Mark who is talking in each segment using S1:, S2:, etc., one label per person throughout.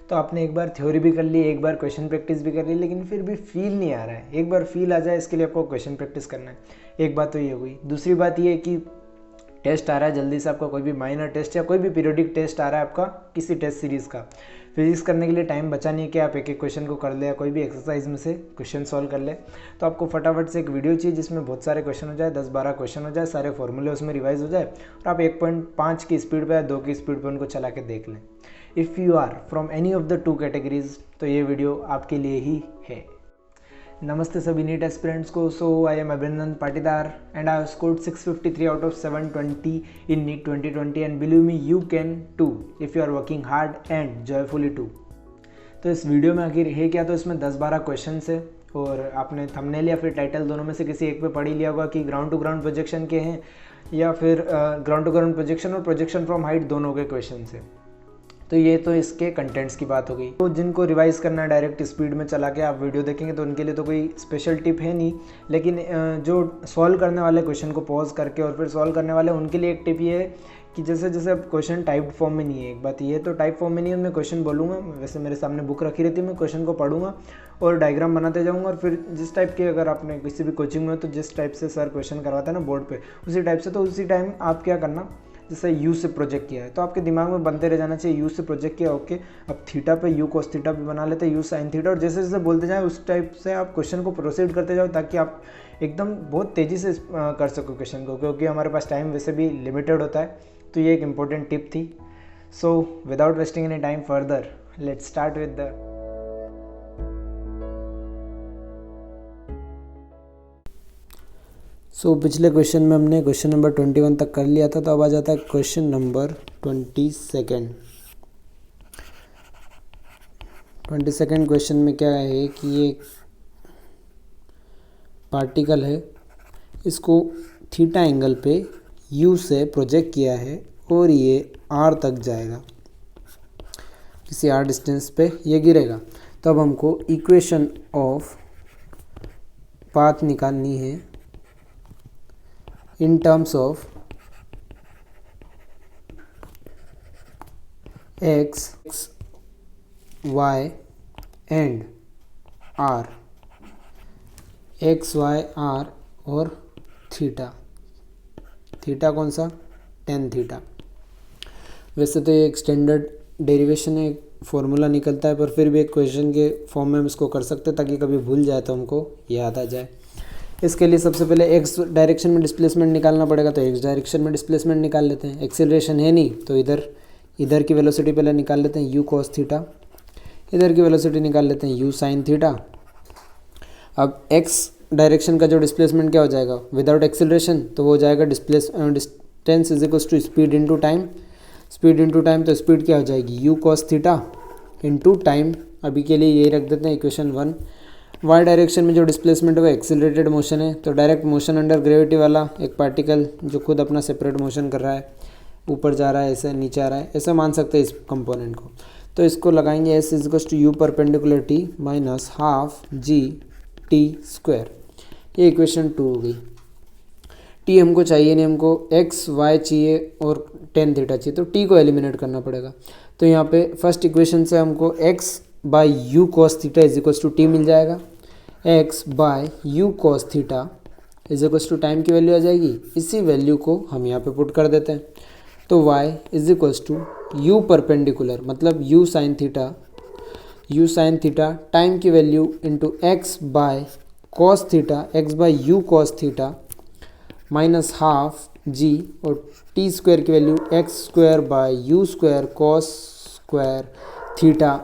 S1: तो आपने एक बार थ्योरी भी कर ली, एक बार क्वेश्चन प्रैक्टिस भी कर ली, लेकिन फिर भी फील नहीं आ रहा है। एक बार फील आ जाए इसके लिए आपको क्वेश्चन प्रैक्टिस करना है। एक बात तो ये हुई। दूसरी बात ये है कि टेस्ट आ रहा है जल्दी से, आपका कोई भी माइनर टेस्ट या कोई भी पीरियोडिक टेस्ट आ रहा है आपका किसी टेस्ट सीरीज़ का, फिजिक्स करने के लिए टाइम बचा नहीं है कि आप एक एक क्वेश्चन को कर ले या कोई भी एक्सरसाइज में से क्वेश्चन सॉल्व कर ले। तो आपको फटाफट से एक वीडियो चाहिए जिसमें बहुत सारे क्वेश्चन हो जाए, 10-12 क्वेश्चन हो जाए, सारे फॉर्मूले उसमें रिवाइज हो जाए और आप 1.5 की स्पीड पे या 2 की स्पीड पे उनको चला के देख लें। If you are from any of the 2 categories तो ये वीडियो आपके लिए ही है। नमस्ते सभी नीट एस्पिरेंट्स को। सो I am Abhinandan Patidar and I have scored 653 out of 720 in NEET 2020 and believe me you can too if you are working hard and joyfully too. तो इस वीडियो में आखिर है क्या, तो इसमें 10-12 क्वेश्चन है और आपने थंबनेल या फिर टाइटल दोनों में से किसी एक पे पढ़ ही लिया होगा कि ग्राउंड टू ग्राउंड प्रोजेक्शन के हैं या फिर ग्राउंड टू ग्राउंड प्रोजेक्शन और प्रोजेक्शन फ्रॉम हाइट दोनों के क्वेश्चन है। तो ये तो इसके कंटेंट्स की बात हो गई। तो जिनको रिवाइज करना है डायरेक्ट स्पीड में चला के आप वीडियो देखेंगे तो उनके लिए तो कोई स्पेशल टिप है नहीं, लेकिन जो सॉल्व करने वाले क्वेश्चन को पॉज करके और फिर सॉल्व करने वाले उनके लिए एक टिप ये है कि जैसे जैसे अब क्वेश्चन टाइप फॉर्म में नहीं है, एक बात ये तो टाइप फॉर्म में नहीं है, मैं क्वेश्चन बोलूँगा, वैसे मेरे सामने बुक रखी रहती है, मैं क्वेश्चन को पढ़ूंगा और डायग्राम बनाते जाऊँगा और फिर जिस टाइप के, अगर आपने किसी भी कोचिंग में तो जिस टाइप से सर क्वेश्चन करवाते हैं ना बोर्ड पे, उसी टाइप से, तो उसी टाइम आप क्या करना, जैसे यू से प्रोजेक्ट किया है तो आपके दिमाग में बनते रह जाना चाहिए यू से प्रोजेक्ट किया, ओके अब थीटा पे यू कोस थीटा पे बना लेते हैं यू साइन थीटा, और जैसे जैसे बोलते जाए उस टाइप से आप क्वेश्चन को प्रोसीड करते जाओ ताकि आप एकदम बहुत तेज़ी से कर सको क्वेश्चन को, क्योंकि हमारे पास टाइम वैसे भी लिमिटेड होता है। तो ये एक इम्पोर्टेंट टिप थी। So without wasting any time further let's start with the पिछले क्वेश्चन में हमने क्वेश्चन नंबर 21 तक कर लिया था, तो अब आ जाता है क्वेश्चन नंबर 22 क्वेश्चन में क्या है कि ये पार्टिकल है, इसको थीटा एंगल पे यू से प्रोजेक्ट किया है और ये आर तक जाएगा, किसी आर डिस्टेंस पे ये गिरेगा। तो अब हमको इक्वेशन ऑफ पाथ निकालनी है in terms of x, y and r, x, y, r और थीटा। थीटा कौन सा, टेन थीटा। वैसे तो ये एक स्टैंडर्ड डेरिवेशन है, फॉर्मूला निकलता है, पर फिर भी एक क्वेश्चन के फॉर्म में हम इसको कर सकते हैं ताकि कभी भूल जाए तो हमको याद आ जाए। इसके लिए सबसे पहले एक्स डायरेक्शन में डिस्प्लेसमेंट निकालना पड़ेगा, तो एक्स डायरेक्शन में डिस्प्लेसमेंट निकाल लेते हैं। एक्सेलरेशन है नहीं तो इधर की वेलोसिटी पहले निकाल लेते हैं, यू कॉस थीटा, इधर की वेलोसिटी निकाल लेते हैं, यू साइन थीटा। अब एक्स डायरेक्शन का जो डिस्प्लेसमेंट क्या हो जाएगा विदाउट एक्सेलरेशन, तो वो हो जाएगा distance is equals to speed into time, speed into time, तो स्पीड क्या हो जाएगी u cos theta into time. अभी के लिए यही रख देते हैं इक्वेशन 1। वाई डायरेक्शन में जो डिस्प्लेसमेंट है वो एक्सिलरेटेड मोशन है, तो डायरेक्ट मोशन अंडर ग्रेविटी वाला एक पार्टिकल जो खुद अपना सेपरेट मोशन कर रहा है, ऊपर जा रहा है, ऐसे नीचे आ रहा है, ऐसा मान सकते हैं इस कंपोनेंट को। तो इसको लगाएंगे s is equals to you perpendicular T minus half G T square. ये इक्वेशन 2 हो गई। टी हमको चाहिए नहीं, हमको एक्स वाई चाहिए और टेन थीटा चाहिए, तो टी को एलिमिनेट करना पड़ेगा। तो यहाँ पे फर्स्ट इक्वेशन से हमको x by u cos theta is equals to t मिल जाएगा, x by u cos theta is equals to time की वैल्यू आ जाएगी, इसी वैल्यू को हम यहाँ पे पुट कर देते हैं। तो y is equals to you perpendicular मतलब यू साइन थीटा टाइम की value into x by cos theta, x by u cos theta minus half g और टी स्क्वायर की value x square by u square cos square theta.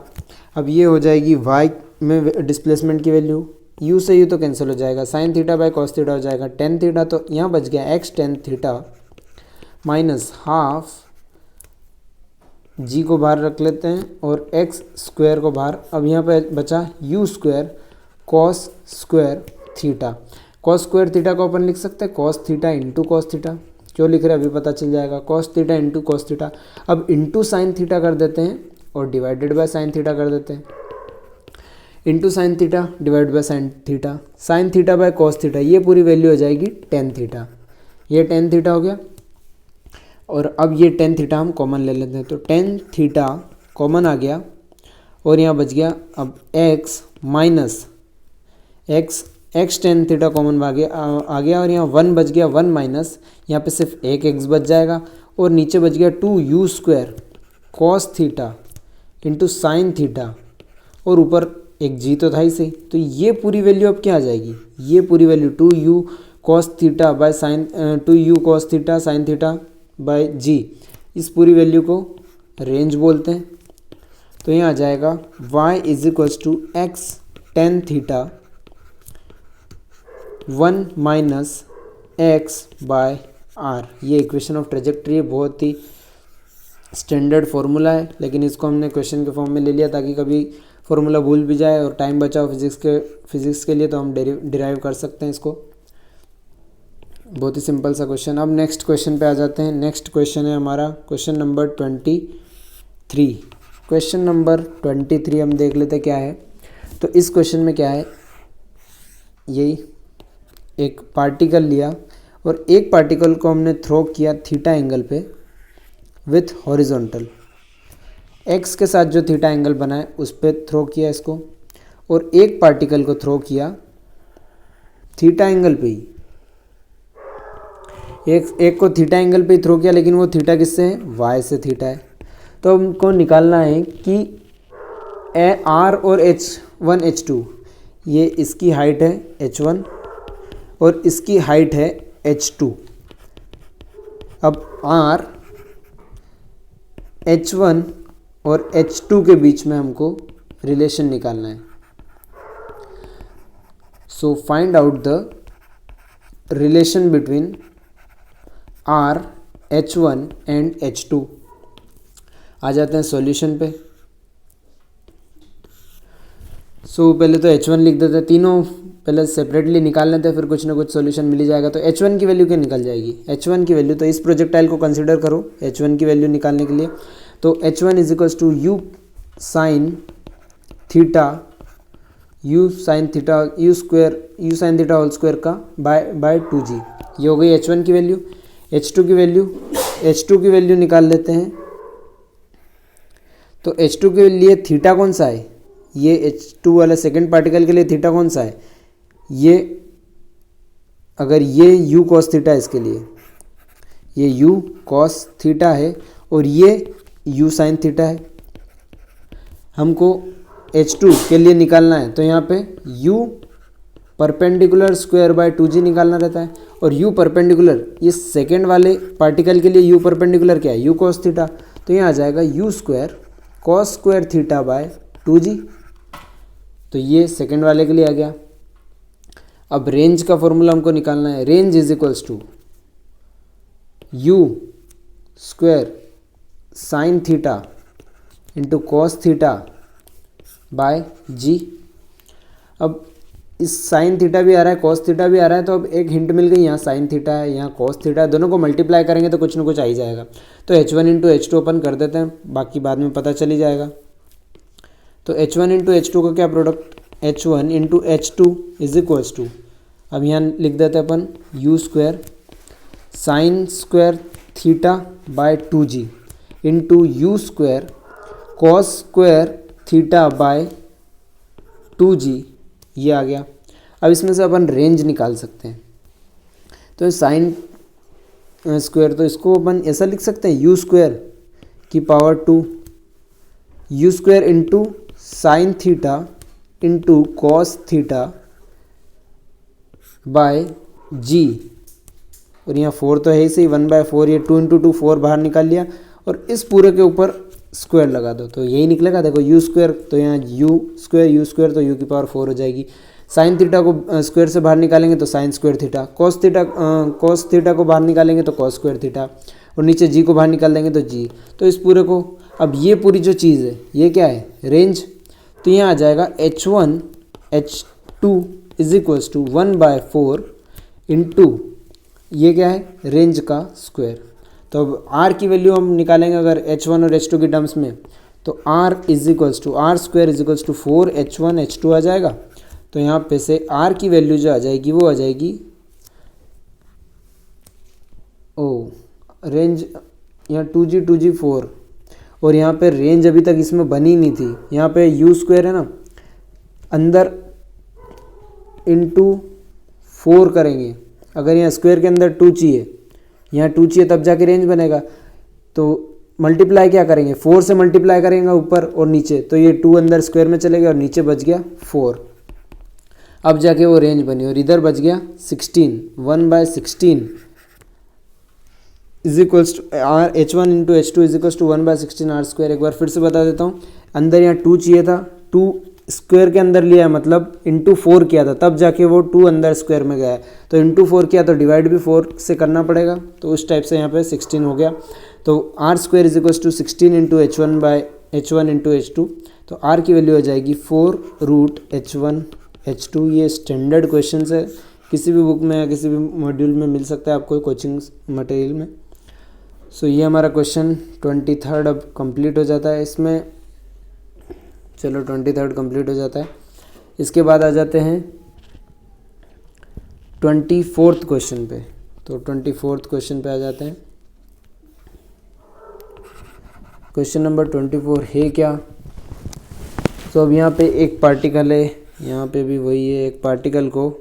S1: अब ये हो जाएगी y में displacement की value, u से u तो कैंसिल हो जाएगा, sine theta by cos theta हो जाएगा टेन थीटा, तो यहाँ बच गया x tan theta minus half g को बाहर रख लेते हैं और x स्क्वायर को बाहर। अब यहाँ पे बचा u square cos square theta. Cos square theta को अपन लिख सकते हैं cos theta into cos theta, क्यों लिख रहे हैं अभी पता चल जाएगा, cos theta into cos theta. अब इंटू साइन थीटा कर देते हैं और डिवाइडेड बाय साइन थीटा कर देते हैं, into sine theta divide by sine theta by cos theta, ये पूरी वैल्यू हो जाएगी टेन थीटा। ये टेन थीटा हो गया और अब ये टेन थीटा हम कॉमन ले लेते हैं, तो टेन थीटा कॉमन आ गया और यहाँ बच गया अब x minus x tan theta common आ गया और यहाँ 1 बच गया, 1 माइनस यहाँ पे सिर्फ एक x बच जाएगा और नीचे बच गया 2u square cos theta into sine theta और ऊपर एक g तो था ही सही। तो ये पूरी वैल्यू अब क्या आ जाएगी, ये पूरी value 2u cos theta by sine 2u cos theta sine theta bye g, इस पूरी वैल्यू को रेंज बोलते हैं। तो यहाँ आ जाएगा y is equals to x tan theta 1 minus x by r. ये इक्वेशन ऑफ ट्रेजेक्ट्री बहुत ही स्टैंडर्ड फार्मूला है, लेकिन इसको हमने क्वेश्चन के फॉर्म में ले लिया ताकि कभी फार्मूला भूल भी जाए और टाइम बचाओ फिजिक्स के लिए, तो हम डिराइव कर सकते हैं इसको। बहुत ही सिंपल सा क्वेश्चन। अब नेक्स्ट क्वेश्चन पे आ जाते हैं। नेक्स्ट क्वेश्चन है हमारा क्वेश्चन नंबर 23। क्वेश्चन नंबर 23 हम देख लेते क्या है। तो इस क्वेश्चन में क्या है, यही एक पार्टिकल लिया और एक पार्टिकल को हमने थ्रो किया थीटा एंगल पे विथ हॉरिजॉन्टल, एक्स के साथ जो थीटा एंगल बना है उस पर थ्रो किया इसको, और एक पार्टिकल को थ्रो किया थीटा एंगल पे ही, एक को थीटा एंगल पे ही थ्रो किया, लेकिन वो थीटा किससे है, वाई से थीटा है। तो हमको निकालना है कि आर और H1 H2, ये इसकी हाइट है H1 और इसकी हाइट है H2। अब R H1 और H2 के बीच में हमको रिलेशन निकालना है। So find out the relation between R H1 and H2। आ जाते हैं सॉल्यूशन पे। पहले तो H1 लिख देते हैं, तीनों पहले सेपरेटली निकाल लेते हैं, फिर कुछ ना कुछ सॉल्यूशन मिल ही जाएगा। तो H1 की वैल्यू क्या निकल जाएगी, H1 की वैल्यू, तो इस प्रोजेक्टाइल को कंसिडर करो H1 की वैल्यू निकालने के लिए। तो H1 is equals to u sine theta, u sine theta whole square का बाय 2g, ये हो गई H1 की वैल्यू। H2 की वैल्यू निकाल लेते हैं। तो H2 के लिए थीटा कौन सा है, ये H2 वाला सेकेंड पार्टिकल के लिए थीटा कौन सा है, ये अगर ये u cos थीटा है, इसके लिए ये u cos थीटा है और ये u sin थीटा है। हमको H2 के लिए निकालना है, तो यहाँ पे u perpendicular square by 2g निकालना रहता है, और u परपेंडिकुलर, ये सेकेंड वाले पार्टिकल के लिए u परपेंडिकुलर क्या है, u cos थीटा। तो यहाँ आ जाएगा u square cos square theta by 2g। तो ये सेकेंड वाले के लिए आ गया। अब रेंज का फॉर्मूला हमको निकालना है। Range is equals to you square sine theta into cos theta by g. अब इस साइन थीटा भी आ रहा है, कॉस थीटा भी आ रहा है, तो अब एक हिंट मिल गई, यहाँ साइन थीटा है, यहाँ कॉस थीटा है, दोनों को मल्टीप्लाई करेंगे तो कुछ ना कुछ आ ही जाएगा। तो H1 इंटू H2 अपन कर देते हैं, बाकी बाद में पता चल ही जाएगा। तो H1 इंटू H2 का क्या product, H1 into H2 is equals to, अब यहाँ लिख देते हैं अपन u square sine square theta by 2g into u square cos square theta by 2g, ये आ गया। अब इसमें से अपन रेंज निकाल सकते हैं। तो साइन स्क्वायर, तो इसको अपन ऐसा लिख सकते हैं यू स्क्वायर की power 2 u square into sine theta into cos theta by g, और यहाँ 4 तो है ही सही, 1/4, ये 2 इंटू 2 4 बाहर निकाल लिया, और इस पूरे के ऊपर स्क्वायर लगा दो तो यही निकलेगा। देखो यू स्क्वायर, तो यहाँ यू स्क्वायर तो यू की पावर 4 हो जाएगी। साइन थीटा को स्क्वायर से बाहर निकालेंगे तो sign square theta, cos theta को बाहर निकालेंगे तो कॉस स्क्वायर थीटा, और नीचे जी को बाहर निकाल देंगे तो जी। तो इस पूरे को, अब ये पूरी जो चीज़ है ये क्या है, रेंज। तो यहाँ आ जाएगा H1 H2 is equals to 1/4 into ये क्या है, रेंज का स्क्वायर। तो अब R की वैल्यू हम निकालेंगे अगर H1 और H2 की टर्म्स में, तो R is equals to R square is equals to 4H1 H2 आ जाएगा। तो यहाँ पे से R की वैल्यू जो आ जाएगी वो आ जाएगी, रेंज यहाँ 2G 4, और यहाँ पे रेंज अभी तक इसमें बनी नहीं थी। यहाँ पे यू स्क्वायर है ना, अंदर इंटू 4 करेंगे। अगर यहाँ स्क्वायर के अंदर 2 चाहिए, यहाँ 2 चाहिए, तब जाके रेंज बनेगा। तो मल्टीप्लाई क्या करेंगे, 4 से मल्टीप्लाई करेंगे ऊपर और नीचे, तो ये 2 अंदर स्क्वायर में चले गया और नीचे बच गया 4। अब जाके वो रेंज बनी और इधर बच गया 16। 1/16 is equals to H1 into H2 is equals to 1/16 R²। एक बार फिर से बता देता हूँ, अंदर यहाँ 2 चाहिए था, 2 स्क्वायर के अंदर लिया है, मतलब इंटू 4 किया था, तब जाके वो 2 अंदर स्क्वायर में गया है। तो इंटू 4 किया तो डिवाइड भी 4 से करना पड़ेगा, तो उस टाइप से यहाँ पे 16 हो गया। तो R² is equals to 16 into H1 into H2। तो R की वैल्यू हो जाएगी 4√H1 H2। ये स्टैंडर्ड क्वेश्चन है, किसी भी बुक में या किसी भी मॉड्यूल में मिल सकता है आपको कोचिंग मटेरियल में। सो ये हमारा क्वेश्चन 23rd अब कंप्लीट हो जाता है इसमें। चलो 23rd कंप्लीट हो जाता है। इसके बाद आ जाते हैं 24th क्वेश्चन पे। तो 24th क्वेश्चन पे आ जाते हैं। क्वेश्चन नंबर 24 है क्या? तो अब यहाँ पे एक पार्टिकल है, यहाँ पे भी वही है, एक पार्टिकल को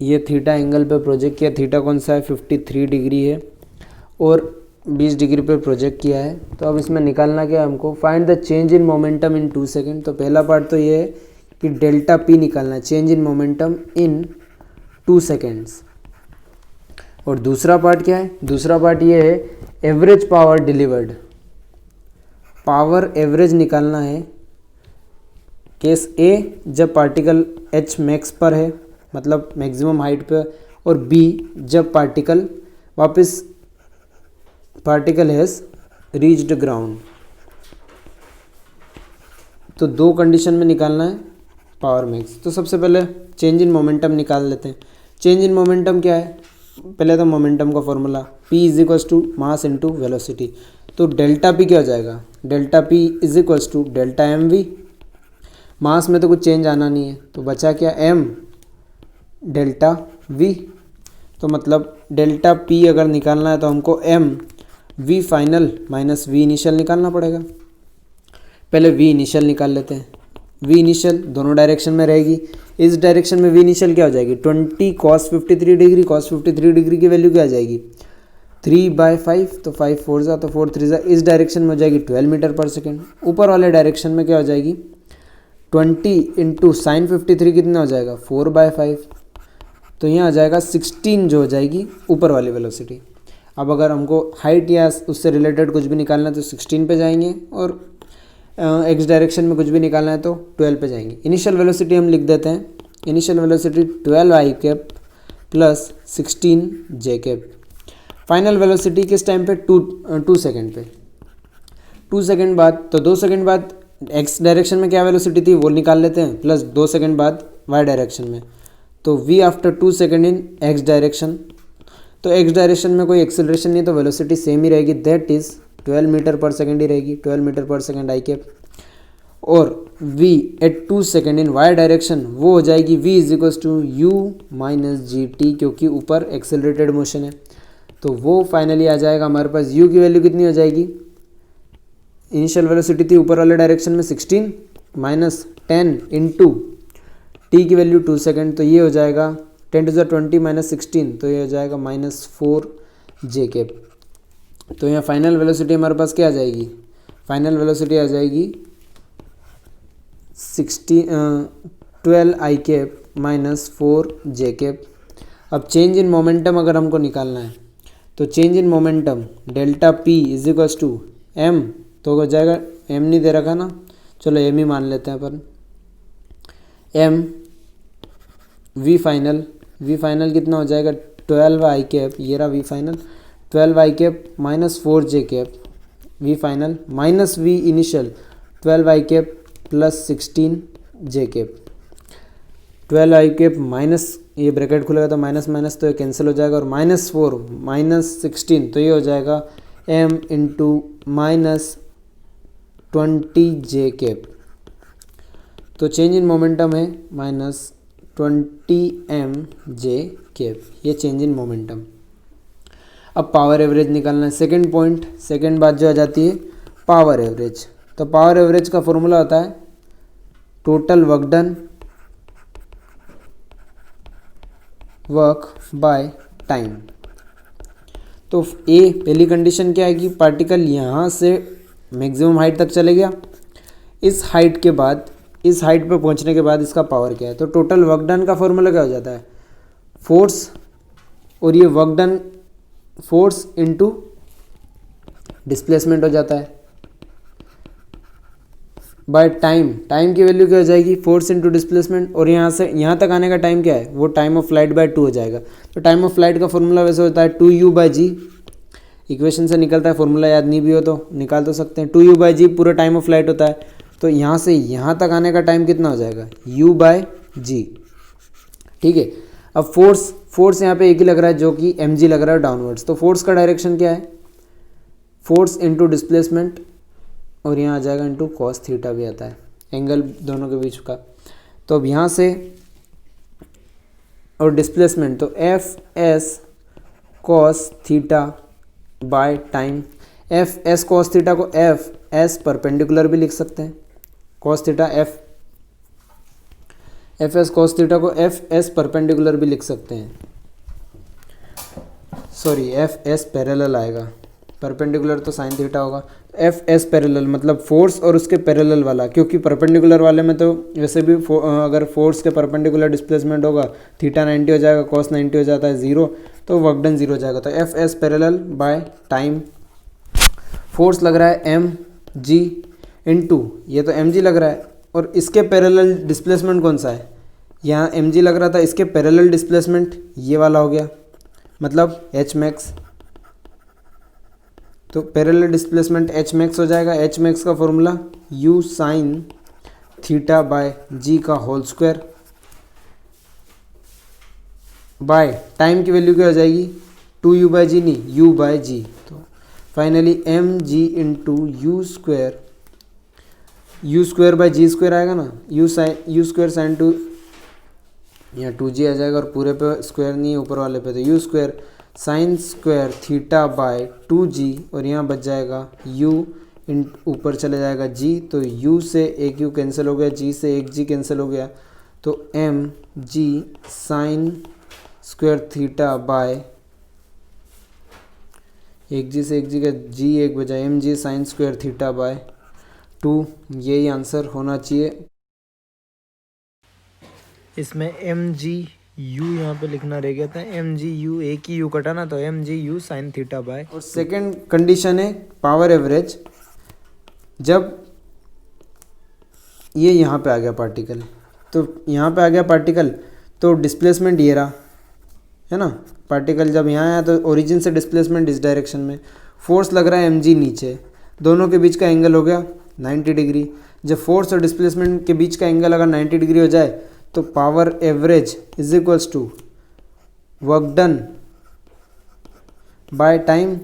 S1: ये थीटा एंगल पे प्रोजेक्ट किया। थीटा कौन सा है, 53 डिग्री है और 20 डिग्री पे प्रोजेक्ट किया है। तो अब इसमें निकालना क्या है हमको, find the change in momentum in 2 second. तो पहला पार्ट तो ये है कि डेल्टा पी निकालना है, change in momentum in 2 seconds. और दूसरा पार्ट क्या है, दूसरा पार्ट ये है average power delivered. Power average निकालना है केस ए जब पार्टिकल एच मैक्स पर है, मतलब मैक्सिमम हाइट पे, और बी जब पार्टिकल हैज़ रीच्ड ग्राउंड। तो 2 कंडीशन में निकालना है पावर मैक्स। तो सबसे पहले चेंज इन मोमेंटम निकाल लेते हैं। चेंज इन मोमेंटम क्या है, पहले तो मोमेंटम का formula P is equals to mass into velocity. तो डेल्टा P क्या हो जाएगा, delta P is equals to delta mv। Mass में तो कुछ चेंज आना नहीं है, तो बचा क्या m डेल्टा v। तो मतलब डेल्टा P अगर निकालना है तो हमको m v final minus v initial निकालना पड़ेगा। पहले v इनिशियल निकाल लेते हैं। v इनिशियल दोनों डायरेक्शन में रहेगी। इस डायरेक्शन में v इनिशियल क्या हो जाएगी, 20 cos 53 डिग्री। cos 53 डिग्री की वैल्यू क्या आ जाएगी, 3/5। तो 5 4 जा तो 4 3 जा, इस डायरेक्शन में हो जाएगी 12 मीटर पर सेकेंड। ऊपर वाले डायरेक्शन में क्या हो जाएगी, 20 इंटू साइन 53 कितना हो जाएगा, 4/5। तो यहाँ आ जाएगा 16 जो हो जाएगी ऊपर वाली वेलोसिटी। अब अगर हमको हाइट या उससे रिलेटेड कुछ भी निकालना है तो 16 पे जाएंगे, और एक्स डायरेक्शन में कुछ भी निकालना है तो 12 पे जाएंगे। इनिशियल वेलोसिटी हम लिख देते हैं, initial velocity 12i cap plus 16 j cap. Final velocity किस टाइम पे, 2 सेकेंड पे। 2 सेकेंड बाद, तो 2 सेकेंड बाद एक्स डायरेक्शन में क्या वेलोसिटी थी वो निकाल लेते हैं, प्लस 2 सेकेंड बाद वाई डायरेक्शन में। तो v after 2 second in x direction. तो एक्स डायरेक्शन में कोई एक्सेलरेशन नहीं, तो वेलोसिटी सेम ही रहेगी, that is 12 metre per second ही रहेगी, 12 metre per second i cap. और v at 2 second in y direction वो हो जाएगी v is equals to u minus g t, क्योंकि ऊपर एक्सेलरेटेड मोशन है। तो वो फाइनली आ जाएगा हमारे पास, u की वैल्यू कितनी हो जाएगी, इनिशियल वेलोसिटी थी ऊपर वाले डायरेक्शन में 16 माइनस 10 इंटू टी की वैल्यू 2 सेकेंड। तो ये हो जाएगा 10⁻20 माइनस 16, तो ये हो जाएगा -4 जे कैप। तो यहाँ फाइनल वेलोसिटी हमारे पास क्या आ जाएगी, फाइनल वेलोसिटी आ जाएगी 12 i cap minus 4 j cap. अब चेंज इन मोमेंटम अगर हमको निकालना है तो change in momentum delta p is equals to m, तो हो जाएगा, एम नहीं दे रखा ना, चलो एम ही मान लेते हैं अपन, एम वी फाइनल कितना हो जाएगा 12 आई कैप, ये रहा v final 12 i cap minus 4 j cap, v final minus v initial 12 i cap plus 16 j cap. 12 i cap minus, ये ब्रैकेट खुलेगा तो माइनस माइनस तो ये कैंसिल हो जाएगा, और -4 माइनस 16 तो ये हो जाएगा m इंटू माइनस 20 जे कैप। तो चेंज इन मोमेंटम है -20 m जे कैप, ये चेंज इन मोमेंटम। अब पावर एवरेज निकालना है। सेकंड पॉइंट, सेकंड बात जो आ जाती है पावर एवरेज। तो पावर एवरेज का फॉर्मूला होता है total work done work by time. तो ए पहली कंडीशन क्या है कि पार्टिकल यहाँ से मैक्सिमम हाइट तक चले गया, इस हाइट के बाद, इस हाइट पे पहुँचने के बाद इसका पावर क्या है। तो टोटल वर्क डन का फॉर्मूला क्या हो जाता है, फोर्स और ये work done force into displacement हो जाता है बाय टाइम। टाइम की वैल्यू क्या हो जाएगी, फोर्स इनटू डिस्प्लेसमेंट, और यहाँ से यहाँ तक आने का टाइम क्या है, वो टाइम ऑफ फ्लाइट बाय 2 हो जाएगा। तो टाइम ऑफ फ्लाइट का फॉर्मूला वैसे होता है 2u/g। इक्वेशन से निकलता है, फॉर्मूला याद नहीं भी हो तो निकाल तो सकते हैं। 2u/g पूरा टाइम ऑफ फ्लाइट होता है। तो यहाँ से यहाँ तक आने का टाइम कितना हो जाएगा, u/g। ठीक है। अब फोर्स यहाँ पे एक ही लग रहा है जो कि mg लग रहा है डाउनवर्ड्स। तो फोर्स का डायरेक्शन क्या है, फोर्स इनटू डिस्प्लेसमेंट, और यहाँ आ जाएगा इनटू कॉस थीटा भी आता है, एंगल दोनों के बीच का। तो अब यहाँ से और डिस्प्लेसमेंट, तो F S cos theta by time. F S cos theta को एफ एस परपेंडिकुलर भी लिख सकते हैं, cos theta F S cos theta को एफ एस परपेंडिकुलर भी लिख सकते हैं, सॉरी एफ एस पैरेलल आएगा, परपेंडिकुलर तो साइन थीटा होगा। एफ एस पैरेलल मतलब फोर्स और उसके पैरेलल वाला, क्योंकि परपेंडिकुलर वाले में तो वैसे भी अगर फोर्स के परपेंडिकुलर डिस्प्लेसमेंट होगा थीटा 90 हो जाएगा, कॉस 90 हो जाता है 0, तो वर्क डन 0 हो जाएगा। तो F S parallel bye time. Force लग रहा है एम जी इंटू, ये तो एम जी लग रहा है, और इसके पैरेलल डिस्प्लेसमेंट कौन सा है, यहाँ एम जी लग रहा था, इसके पैरेलल डिस्प्लेसमेंट ये वाला हो गया, मतलब एच मैक्स। तो पैरेलल डिस्प्लेसमेंट एच मैक्स हो जाएगा। एच मैक्स का formula u sine theta by g का होल स्क्वायर बाय टाइम की वैल्यू क्या हो जाएगी, 2u/g नहीं u/g। तो finally m g into u square by g square आएगा ना, यू स्क्वायर साइन 2, यहाँ 2g आ जाएगा, और पूरे पे स्क्वायर नहीं है ऊपर वाले पे, तो you square sine square theta by 2g, और यहाँ बच जाएगा u इन ऊपर चले जाएगा g, तो u से एक u कैंसिल हो गया, g से एक g कैंसिल हो गया, तो m g sine square theta bye एक जी से एक जी का g एक बचा, M g sine square theta by 2, यही आंसर होना चाहिए। इसमें एम जी यू यहाँ पे लिखना रह गया था, एम जी यू, एक ही यू कटा ना, तो m g u sine theta by. और सेकंड कंडीशन है पावर एवरेज, जब ये यहाँ पे आ गया पार्टिकल, तो यहाँ पे आ गया पार्टिकल, तो डिस्प्लेसमेंट ये रहा है ना, पार्टिकल जब यहाँ आया तो ओरिजिन से डिस्प्लेसमेंट इस डायरेक्शन में, फोर्स लग रहा है एम जी नीचे, दोनों के बीच का एंगल हो गया 90 डिग्री। जब फोर्स और डिस्प्लेसमेंट के बीच का एंगल अगर 90 डिग्री हो जाए तो power average is equals to work done by time.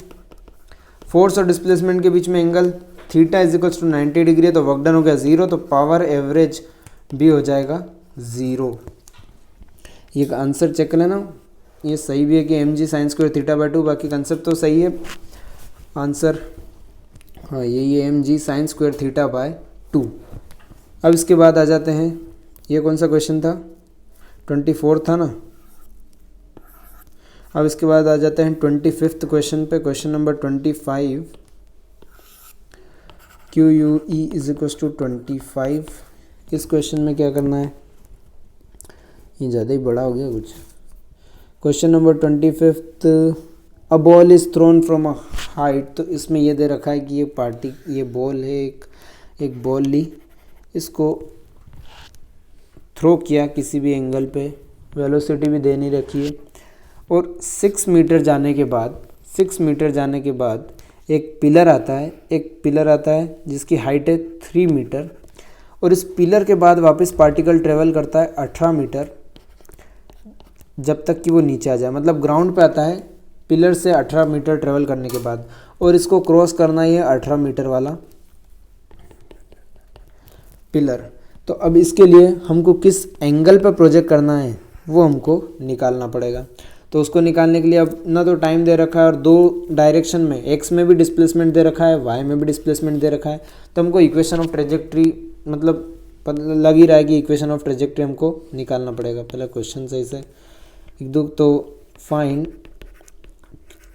S1: Force और डिस्प्लेसमेंट के बीच में angle theta is equals to 90 degree है, तो वर्क डन हो गया 0, तो पावर एवरेज भी हो जाएगा 0। ये आंसर चेक कर लेना, ये सही भी है कि m g sine square theta by 2, बाकी कंसेप्ट तो सही है। आंसर हाँ यही है, m g sine square theta by 2। अब इसके बाद आ जाते हैं, ये कौन सा क्वेश्चन था, 24 था ना। अब इसके बाद आ जाते हैं 25th क्वेश्चन पे, question number 25, q you E is equal to 25। इस क्वेश्चन में क्या करना है, ये ज़्यादा ही बड़ा हो गया कुछ। Question number 25, a ball is thrown from a height. तो इसमें ये दे रखा है कि ये बॉल है, एक बॉल ली, इसको थ्रो किया किसी भी एंगल पे, वेलोसिटी भी दे नहीं रखी है, और 6 मीटर जाने के बाद एक पिलर आता है जिसकी हाइट है 3 मीटर, और इस पिलर के बाद वापस पार्टिकल ट्रेवल करता है 18 मीटर जब तक कि वो नीचे आ जाए, मतलब ग्राउंड पे आता है पिलर से 18 मीटर ट्रेवल करने के बाद, और इसको क्रॉस करना ही है 18 मीटर वाला पिलर। तो अब इसके लिए हमको किस एंगल पर प्रोजेक्ट करना है वो हमको निकालना पड़ेगा। तो उसको निकालने के लिए अब ना तो टाइम दे रखा है और दो डायरेक्शन में, एक्स में भी डिस्प्लेसमेंट दे रखा है, वाई में भी डिस्प्लेसमेंट दे रखा है, तो हमको इक्वेशन ऑफ ट्रेजेक्ट्री मतलब लग ही रहा है कि इक्वेशन ऑफ ट्रेजेक्ट्री हमको निकालना पड़ेगा। पहले क्वेश्चन सही से लिख दो। तो find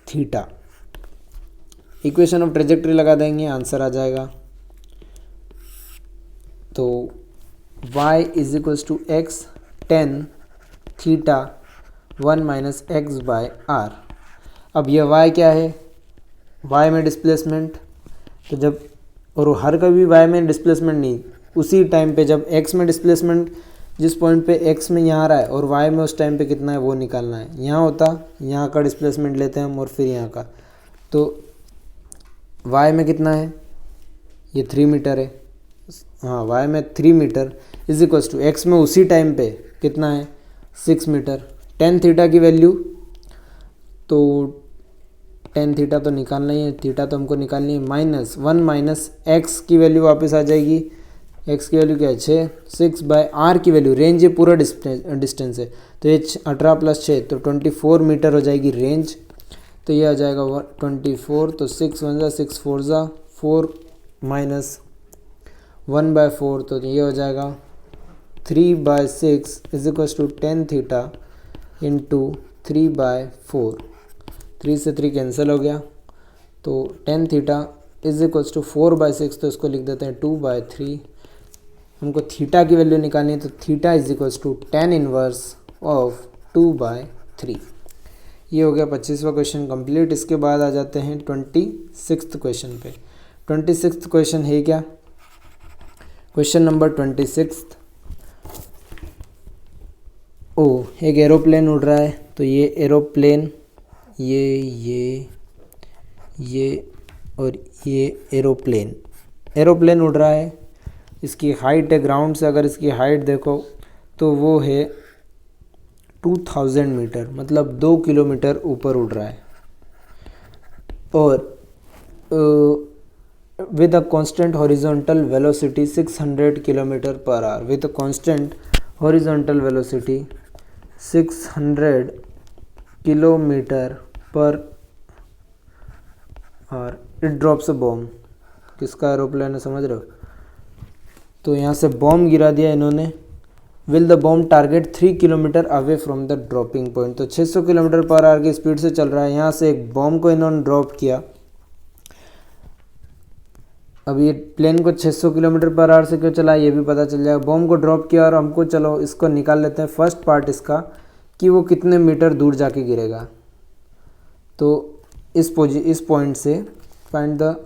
S1: theta, equation of trajectory लगा देंगे, आंसर आ जाएगा। तो y is equals to x tan theta 1 minus x by r. अब ये y क्या है, y में डिस्प्लेसमेंट, तो जब और हर कभी y में डिस्प्लेसमेंट नहीं, उसी टाइम पे जब x में डिस्प्लेसमेंट जिस पॉइंट पे x में यहाँ आ रहा है और y में उस टाइम पे कितना है वो निकालना है। यहाँ होता, यहाँ का डिस्प्लेसमेंट लेते हैं हम और फिर यहाँ का, तो y में कितना है, ये 3 मीटर है, हाँ y में 3 metre is equals to x में उसी टाइम पे कितना है 6 मीटर। टेन थीटा की वैल्यू, तो टेन थीटा तो निकालना ही है, थीटा तो हमको निकालनी है, माइनस 1 माइनस एक्स की वैल्यू वापस आ जाएगी, एक्स की वैल्यू क्या है 6, 6 बाय आर की वैल्यू, रेंज ये पूरा डिस्टेंस है, तो ये 18 प्लस 6 तो 24 मीटर हो जाएगी रेंज। तो ये आ जाएगा 24, तो 6 1 जा 6 4 जा 4 माइनस 1/4, तो ये हो जाएगा 3/6 is equal to tan theta into 3/4, 3 से 3 कैंसिल हो गया, तो tan theta is equal to 4/6, तो इसको लिख देते हैं 2/3। हमको थीटा की वैल्यू निकालनी है, तो theta is equal to tan inverse of 2/3। ये हो गया 25वां क्वेश्चन कंप्लीट। इसके बाद आ जाते हैं 26th क्वेश्चन पे। 26th क्वेश्चन है क्या, क्वेश्चन नंबर 26। एक एरोप्लेन उड़ रहा है, तो ये एरोप्लेन ये और ये एरोप्लेन उड़ रहा है। इसकी हाइट है, ग्राउंड से अगर इसकी हाइट देखो तो वो है 2000 मीटर, मतलब 2 किलोमीटर ऊपर उड़ रहा है, और with a constant horizontal velocity 600 kilometre per hour, with a constant horizontal velocity 600 kilometre per hour, it drops a bomb। किसका एरोप्लेन है समझ रहे हो, तो यहाँ से बॉम्ब गिरा दिया इन्होंने। Will the bomb target 3 kilometre away from the dropping point, तो 600 किलोमीटर पर आवर की स्पीड से चल रहा है, यहाँ से एक बॉम्ब को इन्होंने ड्रॉप किया। अब ये प्लेन को 600 किलोमीटर पर आवर से क्यों चला ये भी पता चल जाएगा। बॉम्ब को ड्रॉप किया और हमको चलो इसको निकाल लेते हैं, फर्स्ट पार्ट इसका कि वो कितने मीटर दूर जाके गिरेगा। तो इस पॉइंट से find the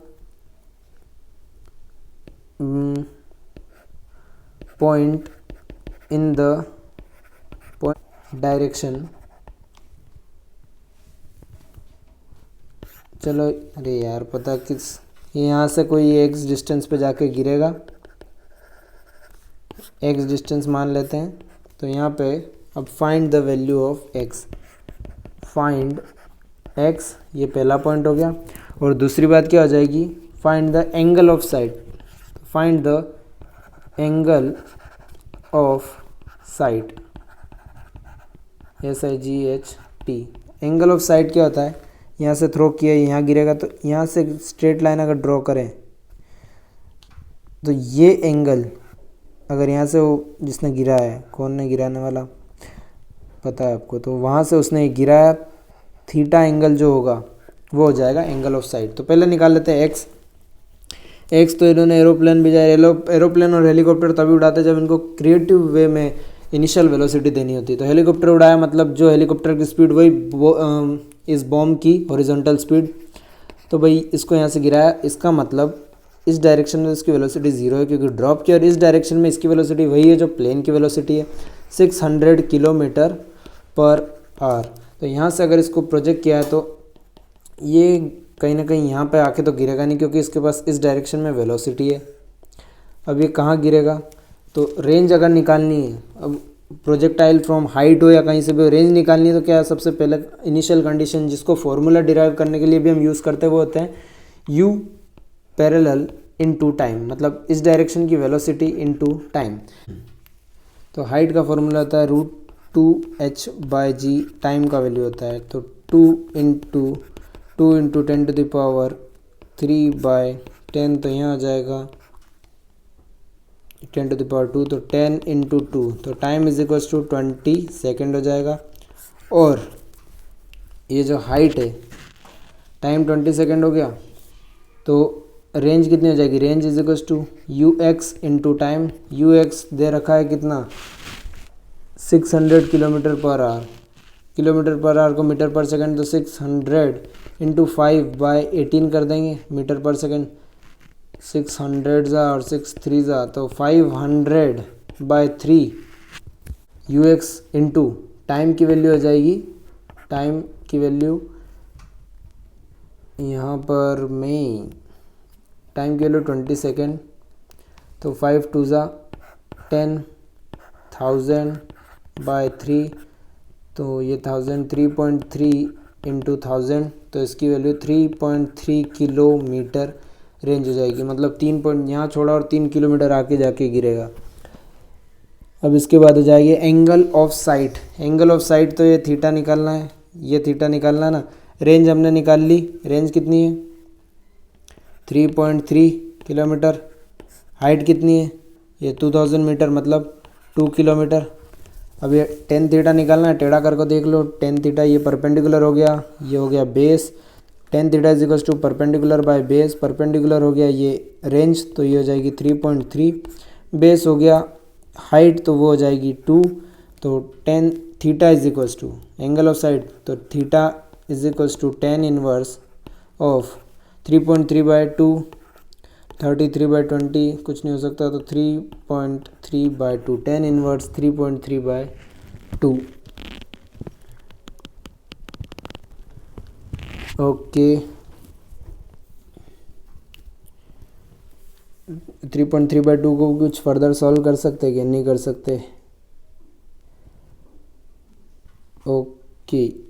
S1: point in the direction, चलो अरे यार पता किस, यहाँ से कोई एक्स डिस्टेंस पे जाके गिरेगा, एक्स डिस्टेंस मान लेते हैं। तो यहाँ पे अब find the value of x, find x, ये पहला पॉइंट हो गया। और दूसरी बात क्या हो जाएगी, find the angle of side, find the angle of side, SIGHT। Angle of side क्या होता है, यहाँ से थ्रो किया यहाँ गिरेगा, तो यहाँ से स्ट्रेट लाइन अगर ड्रॉ करें तो ये एंगल अगर यहाँ से वो जिसने गिरा है, कौन ने गिराने वाला पता है आपको, तो वहाँ से उसने गिराया, थीटा एंगल जो होगा वो हो जाएगा एंगल ऑफ साइड। तो पहले निकाल लेते हैं एक्स। तो इन्होंने एरोप्लेन भी जाए, एरोप्लेन और हेलीकॉप्टर तभी उड़ाते जब इनको क्रिएटिव वे में इनिशियल वेलोसिटी देनी होती है। तो हेलीकॉप्टर उड़ाया, मतलब जो हेलीकॉप्टर की स्पीड वही इस बॉम्ब की हॉरिजॉन्टल स्पीड। तो भाई इसको यहाँ से गिराया, इसका मतलब इस डायरेक्शन में इसकी वेलोसिटी 0 है क्योंकि ड्रॉप किया, और इस डायरेक्शन में इसकी वेलोसिटी वही है जो प्लेन की वेलोसिटी है, 600 किलोमीटर पर आवर। तो यहाँ से अगर इसको प्रोजेक्ट किया है तो ये कहीं ना कहीं यहाँ पे आके तो गिरेगा नहीं क्योंकि इसके पास इस डायरेक्शन में वेलोसिटी है। अब ये कहाँ गिरेगा, तो रेंज अगर निकालनी है, अब प्रोजेक्टाइल फ्रॉम हाइट हो या कहीं से भी रेंज निकालनी है, तो क्या है सबसे पहले इनिशियल कंडीशन जिसको फॉर्मूला डिराइव करने के लिए भी हम यूज़ करते हैं वो होते हैं u पैरेलल इनटू टाइम, मतलब इस डायरेक्शन की वेलोसिटी इनटू टाइम। तो हाइट का फॉर्मूला होता है 2h/g टाइम का वैल्यू होता है। तो 2 × 10⁻³ तो यहाँ आ जाएगा 10⁻², तो 10 × 2 तो time is equals to 20 second हो जाएगा। और ये जो हाइट है, टाइम 20 सेकेंड हो गया, तो रेंज कितनी हो जाएगी, range is equals to ux into time. ux दे रखा है कितना, 600 km/h। km/h को मीटर पर सेकेंड, तो 600 इंटू 5/18 कर देंगे मीटर पर सेकेंड। 600 ज़ा और 6 3 ज़ा, तो 500/3 ux इंटू टाइम की वैल्यू हो जाएगी, टाइम की वैल्यू यहाँ पर में टाइम की वैल्यू 20 सेकेंड, तो 5 2 ज़ा 10, 1000/3, तो ये 3.3 इंटू 1000, तो इसकी वैल्यू 3.3 किलोमीटर रेंज हो जाएगी। मतलब 3 पॉइंट यहाँ छोड़ा और 3 किलोमीटर आके जाके गिरेगा। अब इसके बाद हो जाएगी angle of site. Angle of site तो ये थीटा निकालना है, ये थीटा निकालना है ना। रेंज हमने निकाल ली, रेंज कितनी है 3.3 किलोमीटर। हाइट कितनी है, ये 2000 मीटर मतलब 2 किलोमीटर। अब ये टेन थीटा निकालना है, टेढ़ा करके देख लो। टेन थीटा ये परपेंडिकुलर हो गया, ये हो गया base. Tan theta is equals to perpendicular by base, perpendicular हो गया ये रेंज, तो ये हो जाएगी 3.3। बेस हो गया हाइट, तो वो हो जाएगी 2। तो tan theta is equals to angle of side, तो theta is equals to tan inverse of 3.3/2, 33/20 कुछ नहीं हो सकता, तो 3.3/2, 10 इनवर्स 3.3/2। ओके, 3.3/2 को कुछ फर्दर सॉल्व कर सकते कि नहीं कर सकते। ओके,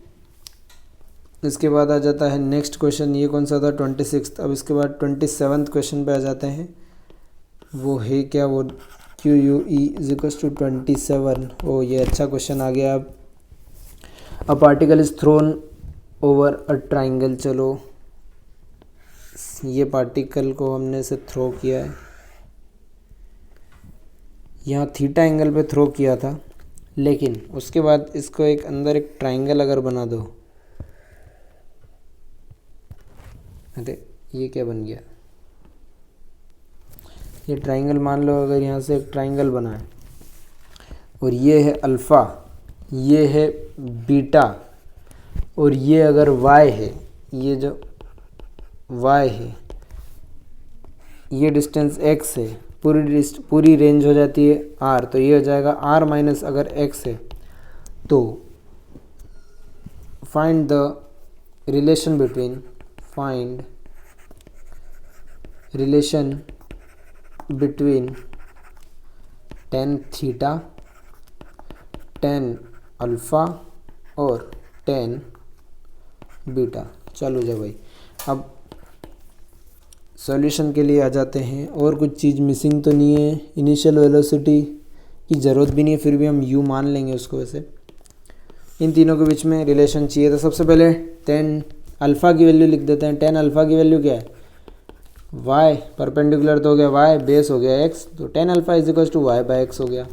S1: इसके बाद आ जाता है नेक्स्ट क्वेश्चन। ये कौन सा था, 26। अब इसके बाद 27 क्वेश्चन पे आ जाते हैं। वो है क्या, वो QUE इज इक्वल्स टू 27। ओ ये अच्छा क्वेश्चन आ गया। अब a particle is throne over a triangle. चलो ये पार्टिकल को हमने से थ्रो किया है, यहाँ थीटा एंगल पे थ्रो किया था, लेकिन उसके बाद इसको एक अंदर एक ट्राइंगल अगर बना दो, अरे ये क्या बन गया, ये ट्राइंगल मान लो अगर यहाँ से एक ट्राइंगल बना है और ये है अल्फ़ा, ये है बीटा और ये अगर वाई है, ये जो वाई है, ये डिस्टेंस एक्स है, पूरी रेंज हो जाती है आर, तो ये हो जाएगा आर माइनस अगर एक्स है, तो find the relation between tan theta, tan alpha और टेन बीटा। चलो जा भाई, अब सॉल्यूशन के लिए आ जाते हैं। और कुछ चीज़ मिसिंग तो नहीं है, इनिशियल वेलोसिटी की ज़रूरत भी नहीं है, फिर भी हम u मान लेंगे उसको। वैसे इन तीनों के बीच में रिलेशन चाहिए, तो सबसे पहले टेन अल्फ़ा की वैल्यू लिख देते हैं। टेन अल्फ़ा की वैल्यू क्या है, y, परपेंडिकुलर तो हो गया y, बेस हो गया x, तो tan alpha is equals to y/x हो गया।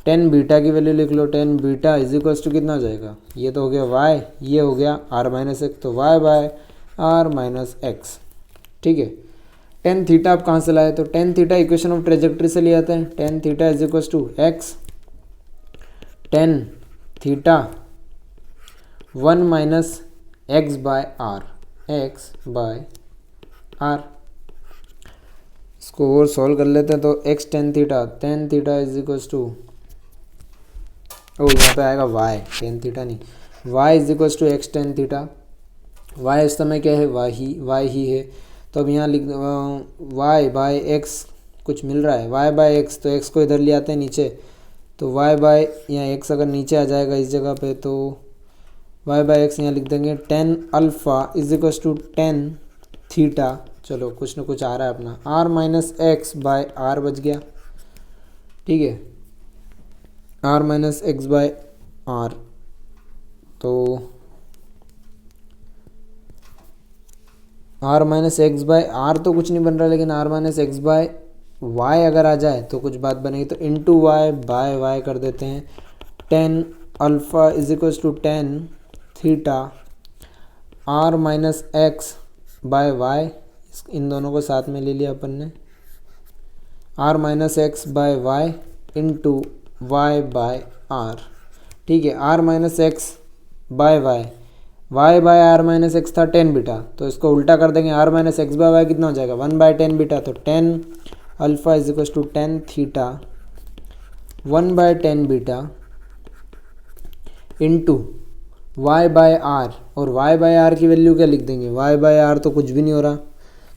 S1: टेन बीटा की वैल्यू लिख लो, tan beta is equals to कितना हो जाएगा, ये तो हो गया y, ये हो गया r-x, तो y/r-x। ठीक है, टेन थीटा आप कहाँ से लाए, तो tan theta equation of trajectory से ले आते हैं। Tan theta is equals to x, tan theta 1 minus x/r, x/r। इसको और सॉल्व कर लेते हैं, तो x tan theta is equals to, ओ यहाँ पे आएगा y, टेन थीटा नहीं, y is equals to x tan theta. y इस समय क्या है, y ही है, तो अब यहाँ लिख y/x कुछ मिल रहा है, y/x, तो x को इधर ले आते हैं नीचे, तो यहाँ x अगर नीचे आ जाएगा इस जगह पे, तो y/x यहाँ लिख देंगे। Tan alpha is equals to tan theta, चलो कुछ न कुछ आ रहा है अपना, r-x/r बच गया। ठीक है, r-x/r आर। तो r minus x by are तो कुछ नहीं बन रहा, लेकिन r minus x by y अगर आ जाए तो कुछ बात बनेगी। तो इंटू वाई बाय वाई कर देते हैं। Tan alpha is equal to tan theta r minus x by y, इन दोनों को साथ में ले लिया अपन ने। R minus x by y into y by r. ठीक है, r minus x by y, y by r minus x था 10 बीटा, तो इसको उल्टा कर देंगे। R minus x by y कितना हो जाएगा 1 बाय 10 बीटा, तो 10 alpha is equal to 10 theta 1 by 10 beta into y by are. और वाई बाय आर की वैल्यू क्या लिख देंगे, वाई बाय आर तो कुछ भी नहीं हो रहा,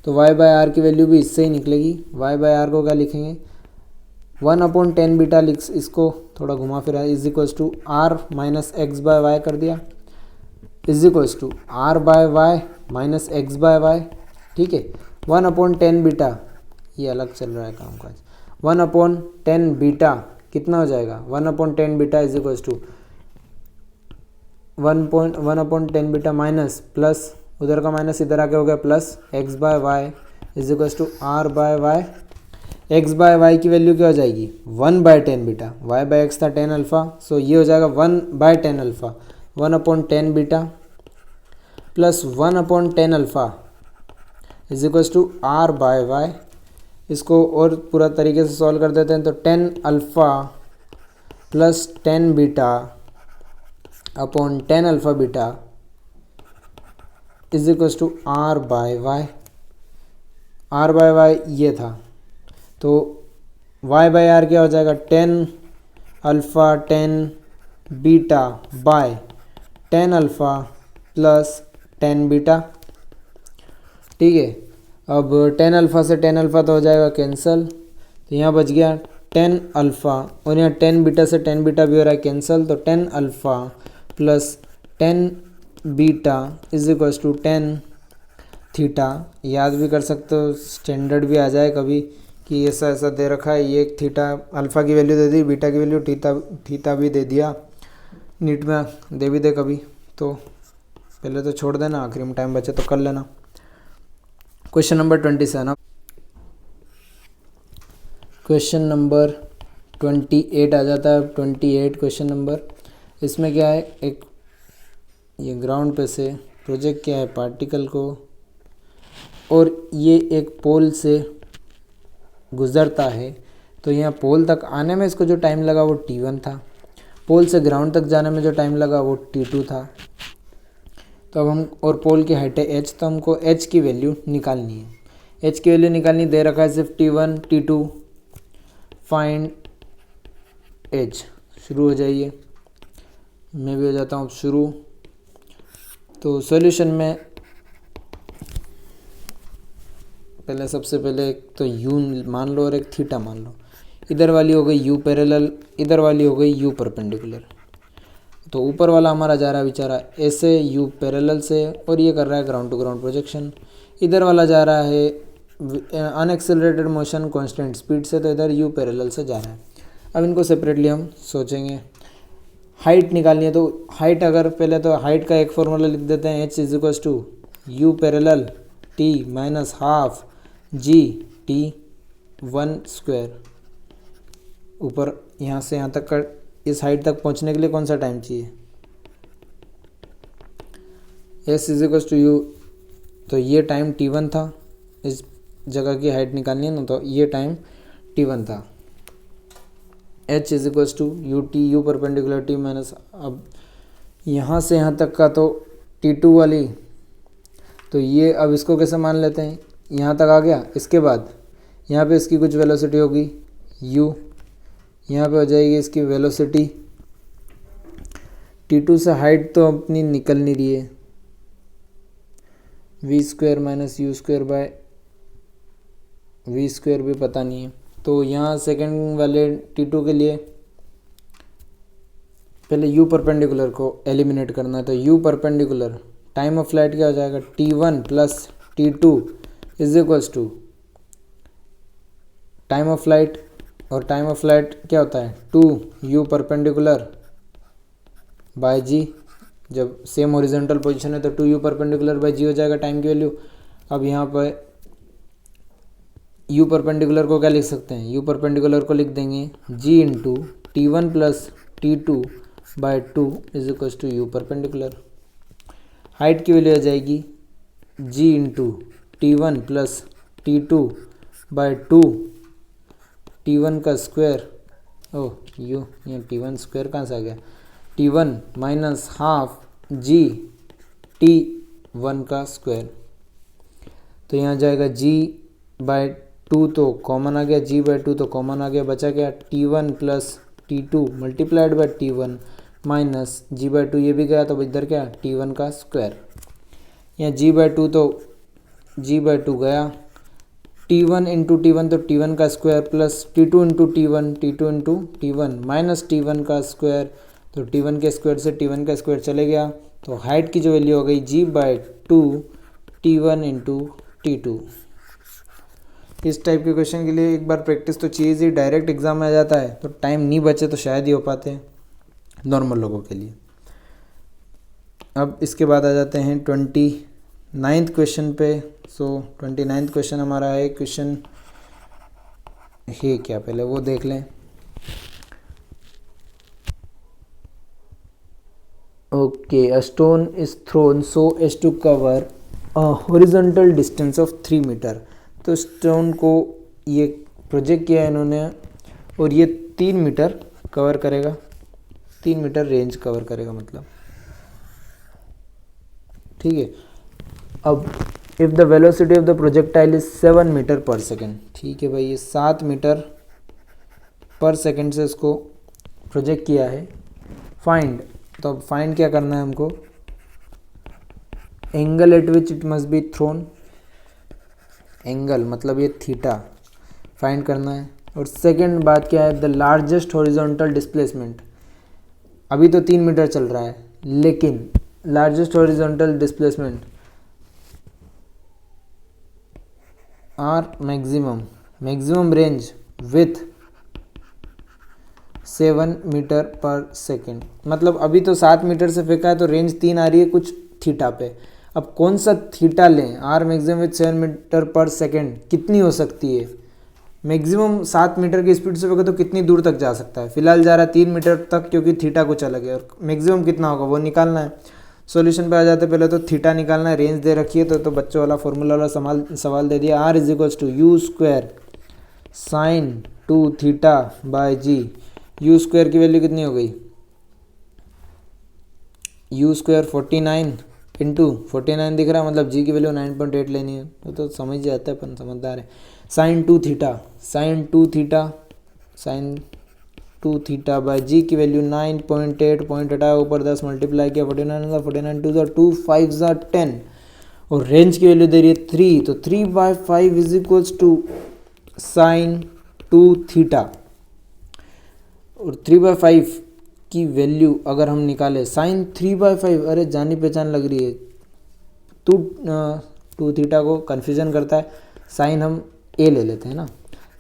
S1: तो वाई बाय आर की वैल्यू भी इससे ही निकलेगी। वाई बाय आर को क्या लिखेंगे 1/10 बीटा लिख, इसको थोड़ा घुमा फिरा, is equals to r minus x by y कर दिया, is equals to are by y minus x by y. ठीक है, 1/10 बीटा, ये अलग चल रहा है काम काज। 1/10 बीटा कितना हो जाएगा 1/10 beta is equals to 1/10 beta minus plus, उधर का माइनस इधर आके हो गया plus x by y is equals to are by y. X by y की वैल्यू क्या हो जाएगी 1/10 बीटा, वाई बाय एक्स था 10 अल्फ़ा, सो ये हो जाएगा 1/10 alpha 1/10 beta plus 1/10 alpha is equals to are by Y. इसको और पूरा तरीके से सॉल्व कर देते हैं, तो 10 alpha plus 10 beta upon 10 alpha beta is equals to are by Y. R by Y ये था, तो वाई बाय आर क्या हो जाएगा 10 alpha 10 beta by 10 alpha plus 10 beta. ठीक है, अब 10 अल्फ़ा से 10 अल्फ़ा तो हो जाएगा कैंसिल, तो यहाँ बच गया 10 अल्फ़ा, और यहाँ 10 बीटा से 10 बीटा भी हो रहा है कैंसिल, तो 10 alpha plus 10 beta is equals to 10 theta. याद भी कर सकते हो, स्टैंडर्ड भी आ जाए कभी कि ऐसा ऐसा दे रखा है, ये थीटा अल्फ़ा की वैल्यू दे दी, बीटा की वैल्यू थीटा भी दे दिया, नीट में दे भी दे कभी, तो पहले तो छोड़ देना, आखिरी में टाइम बचे तो कर लेना। क्वेश्चन नंबर 27, क्वेश्चन नंबर 28 आ जाता है। 28 क्वेश्चन नंबर, इसमें क्या है, एक ये ग्राउंड पे से प्रोजेक्ट किया है पार्टिकल को, और ये एक पोल से गुज़रता है। तो यहाँ पोल तक आने में इसको जो टाइम लगा वो t1 था, पोल से ग्राउंड तक जाने में जो टाइम लगा वो t2 था। तो अब हम, और पोल की हाइट है h, तो हमको h की वैल्यू निकालनी है। h की वैल्यू निकालनी दे रखा है सिर्फ t1 t2, फाइंड h। शुरू हो जाइए, मैं भी हो जाता हूँ अब शुरू। तो सॉल्यूशन में पहले सबसे पहले एक तो u मान लो और एक थीटा मान लो। इधर वाली हो गई u पैरेलल, इधर वाली हो गई u परपेंडिकुलर। तो ऊपर वाला हमारा जा रहा है बेचारा ऐसे u पैरेलल से, और ये कर रहा है ग्राउंड टू ग्राउंड प्रोजेक्शन। इधर वाला जा रहा है अनएक्सेलरेटेड मोशन कांस्टेंट स्पीड से, तो इधर u पैरेलल से जा रहा है। अब इनको सेपरेटली हम सोचेंगे। हाइट निकालनी है, तो हाइट, अगर पहले तो हाइट का एक फॉर्मूला लिख देते हैं, h is equal to u parallel t minus half ji T 1 square. ऊपर यहाँ से यहाँ तक का, इस हाइट तक पहुँचने के लिए कौन सा टाइम चाहिए, s is equal to U, तो ये टाइम t1 था, इस जगह की हाइट निकालनी है ना, तो ये टाइम t1 था। h is equal to U T, U perpendicular T minus, अब यहाँ से यहाँ तक का तो t2 वाली, तो ये अब इसको कैसे मान लेते हैं, यहाँ तक आ गया। इसके बाद यहाँ पे इसकी कुछ वेलोसिटी होगी u, यहाँ पे हो जाएगी इसकी वेलोसिटी t2 से हाइट तो अपनी निकल नहीं रही है, v square minus U square by V square भी पता नहीं है। तो यहाँ सेकंड वाले t2 के लिए पहले u परपेंडिकुलर को एलिमिनेट करना है, तो u perpendicular time of flight क्या हो जाएगा t1 plus t2 is equals to time of flight, और टाइम ऑफ फ्लाइट क्या होता है 2 u परपेंडिकुलर बाय जी, जब सेम ओरिजेंटल पोजीशन है तो 2u परपेंडिकुलर बाय जी हो जाएगा टाइम की वैल्यू। अब यहाँ पर u परपेंडिकुलर को क्या लिख सकते हैं, u परपेंडिकुलर को लिख देंगे g into T one plus T two by two is equals to you perpendicular. Height की वैल्यू आ जाएगी g into T one plus T two by two, T one का स्क्वायर, ओह यू ये T one square कहाँ से आ गया, T one minus half जी T one का स्क्वायर। तो यहाँ जाएगा जी बाय टू तो कॉमन आ गया, जी बाय टू तो कॉमन आ गया, बचा क्या T one plus T two multiplied by T one minus G by two, ये भी गया तो इधर क्या टी वन का स्क्वायर। यहाँ जी बाय टू तो जी बाय टू गया, T one into T one तो टी वन का square plus T two into T one, t two into T one minus t one का स्क्वायर, तो t one के square से t one का square चले गया। तो हाइट की जो वैल्यू हो गई g by two T one into t two. इस टाइप के क्वेश्चन के लिए एक बार प्रैक्टिस तो चाहिए ही, डायरेक्ट एग्जाम में आ जाता है तो टाइम नहीं बचे तो शायद ही हो पाते हैं नॉर्मल लोगों के लिए। अब इसके बाद आ जाते हैं 29th क्वेश्चन पे। सो 29th क्वेश्चन हमारा है, क्वेश्चन है क्या पहले वो देख लें। Okay, a stone is thrown so as to cover a horizontal distance of 3 metre. तो स्टोन को ये प्रोजेक्ट किया है इन्होंने और ये 3 मीटर कवर करेगा, 3 मीटर रेंज कवर करेगा मतलब, ठीक है। अब if the velocity of the projectile is 7 metre per second, ठीक है भाई, ये 7 मीटर पर सेकेंड से इसको प्रोजेक्ट किया है, फाइंड। तो अब फाइंड क्या करना है हमको, angle eight which it must be thrown, angle मतलब ये थीटा फाइंड करना है। और सेकंड बात क्या है, द लार्जेस्ट हॉरिजॉन्टल डिस्प्लेसमेंट। अभी तो 3 मीटर चल रहा है लेकिन largest horizontal displacement R maximum range with 7 metre per second. मतलब अभी तो 7 मीटर से फेंका है तो रेंज 3 आ रही है कुछ थीटा पे। अब कौन सा थीटा लें, are maximum with 7 metre per second कितनी हो सकती है, मैक्सिमम 7 मीटर की स्पीड से फेंका तो कितनी दूर तक जा सकता है, फिलहाल जा रहा है 3 मीटर तक क्योंकि थीटा कुछ अलग है, और मैक्सिमम कितना होगा वो निकालना है। सॉल्यूशन पे आ जाते पहले तो थीटा निकालना है, रेंज दे रखी है तो बच्चों वाला फॉर्मूला वाला सवाल दे दिया, R is equals to you square sine 2 theta by G. U square की वैल्यू कितनी हो गई, यू स्क्वायर 49 इंटू 49 दिख रहा है, मतलब जी की वैल्यू 9.8 लेनी है, वो तो समझ जाता है, अपन समझदार है। Sine 2 theta, sine 2 theta by g की वैल्यू 9.8, पॉइंट हटाया ऊपर 10 मल्टीप्लाई किया 49 49 2 5 10, और रेंज की वैल्यू दे रही है 3, तो 3/5 is equals to sine 2 theta. और 3/5 की वैल्यू अगर हम निकालें, साइन 3/5, अरे जानी पहचान लग रही है, 2 थीटा को कन्फ्यूजन करता है, साइन हम ए ले लेते हैं ना,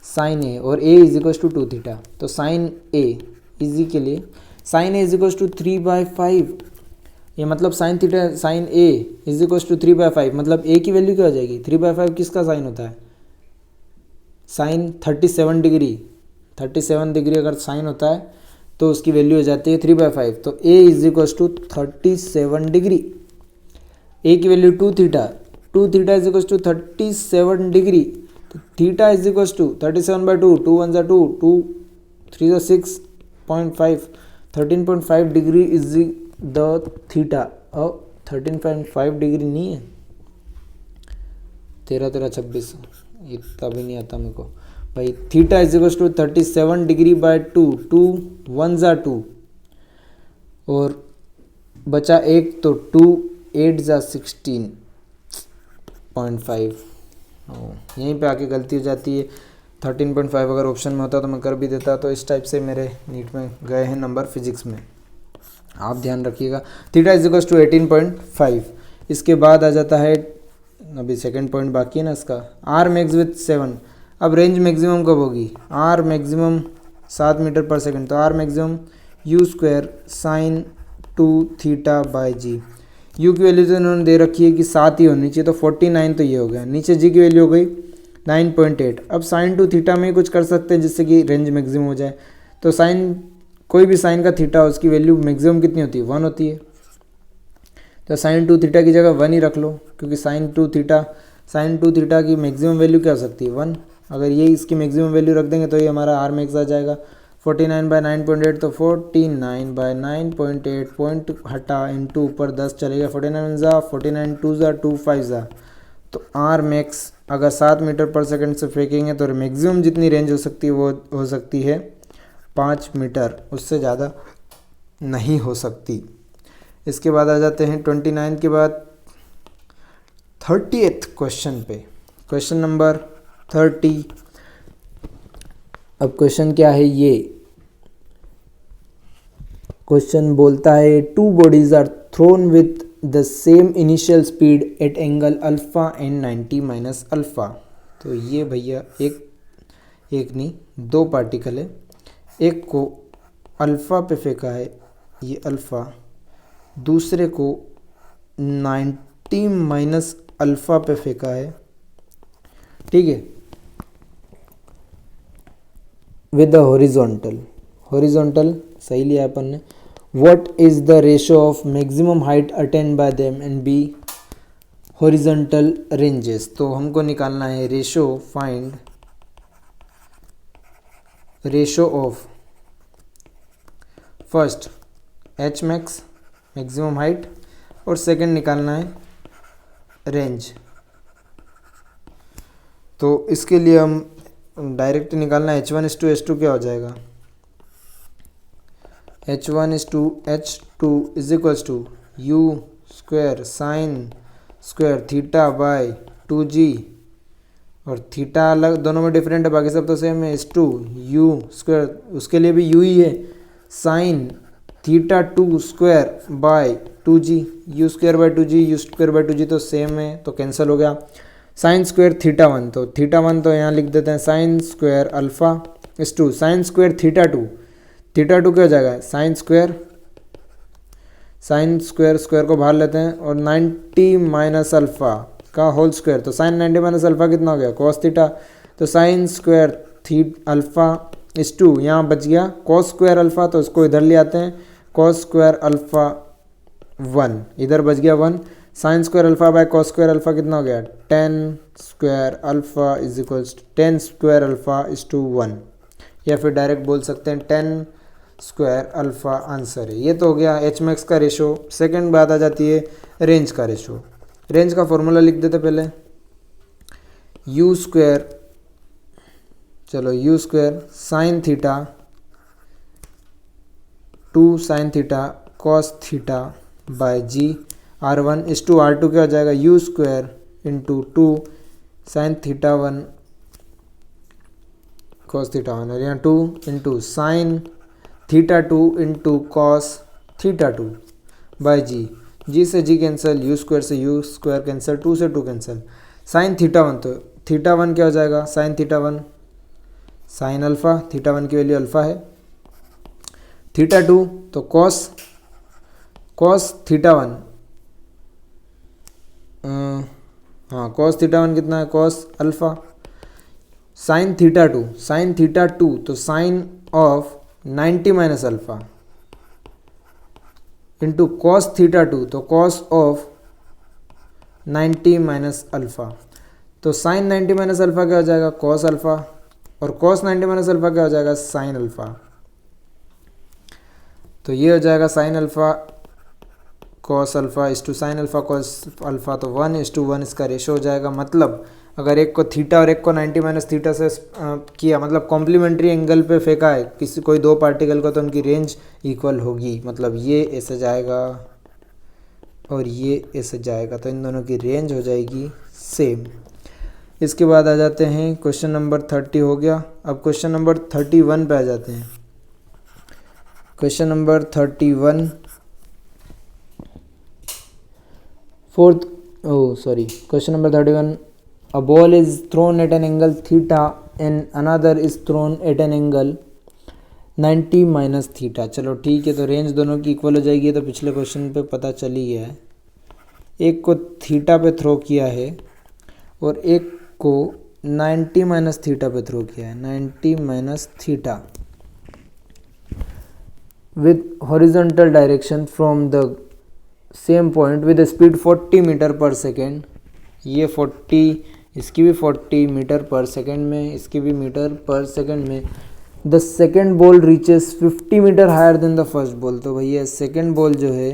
S1: साइन ए, और A is equals to 2 theta, तो साइन ए इजी के लिए sine A is equals to 3/5, ये मतलब sine theta sine A is equals to 3/5, मतलब ए की वैल्यू क्या हो जाएगी, 3/5 किसका साइन होता है, साइन 37 डिग्री, 37 डिग्री अगर साइन होता है तो उसकी वैल्यू हो जाती है 3/5, तो a is equals to 37 degree, a की value 2 theta is equals to 37 degree, तो theta is equals to 37/2, 2 1 2, 2 3 6.5, 13.5 degree is the theta. और 13.5 डिग्री नहीं है, 13 26, इतना भी नहीं आता मेरे को भाई। Theta is equals to 37 degree by 2, 2 1 2, और बचा एक तो 2 8 16.5, यहीं पे आके गलती हो जाती है। 13.5 अगर ऑप्शन में होता तो मैं कर भी देता, तो इस टाइप से मेरे नीट में गए हैं नंबर फिजिक्स में, आप ध्यान रखिएगा। Theta is equals to 18.5। इसके बाद आ जाता है, अभी सेकंड पॉइंट बाकी है ना इसका, आर मैक्स विथ 7। अब रेंज मैक्सिमम कब होगी, R maximum 7 metre per second, तो R maximum U square sine theta by G. U की वैल्यू तो इन्होंने दे रखी है कि 7 ही होनी चाहिए, तो 49 तो ये हो गया। नीचे जी की वैल्यू हो गई 9.8। अब साइन टू थीटा में ही कुछ कर सकते हैं जिससे कि रेंज मैक्सिमम हो जाए। तो साइन, कोई भी साइन का थीटा उसकी वैल्यू मैक्सिमम कितनी होती है, 1 होती है। तो साइन टू थीटा की जगह 1 ही रख लो, क्योंकि साइन टू थीटा की मैक्सिमम वैल्यू क्या हो सकती है, 1। अगर ये इसकी मैक्सिमम वैल्यू रख देंगे तो ये हमारा आर मैक्स आ जाएगा 49/9.8। तो 49/9.8 पॉइंट हटा इंटू ऊपर 10 चलेगा, 49 ज़ा 49 2 ज़ा 2 5 ज़ा। तो आर मैक्स अगर 7 मीटर पर सेकंड से फेंकेंगे तो मैक्सिमम जितनी रेंज हो सकती है वो हो सकती है 5 मीटर, उससे ज़्यादा नहीं हो सकती। इसके बाद आ जाते हैं 29 के बाद 30th क्वेश्चन पे। Question number 30। अब क्वेश्चन क्या है, ये क्वेश्चन बोलता है 2 bodies are thrown with the same initial speed at angle alpha and 90 minus alpha. तो ये भैया एक नहीं 2 पार्टिकल है, एक को अल्फ़ा पे फेंका है, ये अल्फ़ा, दूसरे को 90 माइनस अल्फ़ा पे फेंका है, ठीक है, विद द हॉरिजॉन्टल सही लिया अपन ने। What is the ratio of maximum height attained by them and be horizontal ranges. तो हमको निकालना है ratio, find ratio of first H max maximum height, और सेकंड निकालना है रेंज। तो इसके लिए हम डायरेक्ट निकालना है H1:H2 क्या हो जाएगा, H1:H2 is equals to you square sine square theta by 2g, और थीटा अलग दोनों में डिफरेंट है, बाकी सब तो सेम है, H2 यू स्क्वायर, उसके लिए भी यू ही है, sign theta 2 square by 2g, you square by 2g, you square by 2g तो सेम है तो कैंसिल हो गया। साइन स्क्वायर थीटा 1, तो थीटा 1 तो यहाँ लिख देते हैं साइन स्क्वायर अल्फ़ा इस 2, साइन स्क्वायर थीटा 2 क्या हो जाएगा, साइन स्क्वायर को बाहर लेते हैं, और 90 माइनस अल्फ़ा का होल स्क्वायर, तो साइन 90 माइनस अल्फ़ा कितना हो गया, कॉस थीटा। तो साइन स्क्वायर अल्फ़ा इस 2, यहाँ बच गया कॉस स्क्वायर अल्फ़ा, तो इसको इधर ले आते हैं, कॉस स्क्वायर अल्फ़ा 1 इधर बच गया 1, sine square alpha by cos square alpha कितना हो गया, 10 square alpha is equals 10 square alpha is to 1, या फिर डायरेक्ट बोल सकते हैं 10 स्क्वायर अल्फ़ा आंसर है। ये तो हो गया एच मैक्स का रेशो। सेकंड बात आ जाती है रेंज का रेशो। रेंज का फॉर्मूला लिख देते पहले, यू स्क्वायर, चलो u square sine theta 2 sine theta cos theta by g, R1 is to R2 क्या हो जाएगा, u square into 2 sine theta 1 cos theta 1, और यहाँ 2 into sine theta 2 into cos theta 2 by g, g से g cancel, u square cancel, 2 से 2 cancel, sign theta 1, तो theta 1 क्या हो जाएगा, sine theta 1 sine alpha, theta 1 की वैल्यू अल्फ़ा है, थीटा 2 तो कॉस थीटा 1, हाँ कॉस थीटा 1 कितना है, कॉस अल्फ़ा, साइन थीटा 2 तो sine of 90 minus alpha into cos theta 2 तो कॉस ऑफ 90 माइनस अल्फ़ा, तो साइन 90 माइनस अल्फ़ा क्या हो जाएगा, कॉस अल्फ़ा, और कॉस 90 माइनस अल्फ़ा क्या हो जाएगा, साइन अल्फ़ा। तो ये हो जाएगा sine alpha cos alpha is to sine alpha cos alpha, तो 1:1 इसका रेशो हो जाएगा। मतलब अगर एक को थीटा और एक को 90 माइनस थीटा से किया, मतलब कॉम्प्लीमेंट्री एंगल पे फेंका है कोई 2 पार्टिकल को, तो उनकी रेंज इक्वल होगी। मतलब ये ऐसे जाएगा और ये ऐसे जाएगा, तो इन दोनों की रेंज हो जाएगी सेम। इसके बाद आ जाते हैं क्वेश्चन नंबर 30 हो गया। अब क्वेश्चन नंबर 31 पे आ जाते हैं। Question number 31 question number 31, a ball is thrown at an angle theta and another is thrown at an angle 90 minus theta. चलो ठीक है, तो रेंज दोनों की इक्वल हो जाएगी, तो पिछले क्वेश्चन पे पता चल ही गया है। एक को थीटा पे थ्रो किया है और एक को 90 माइनस थीटा पे थ्रो किया है, 90 minus theta with horizontal direction from the same point with speed 40 metre per second. ये 40, इसकी भी 40 मीटर पर सेकेंड में, इसकी भी मीटर पर सेकेंड में। The second ball reaches 50 metre higher than the first ball. तो भैया सेकेंड बॉल जो है,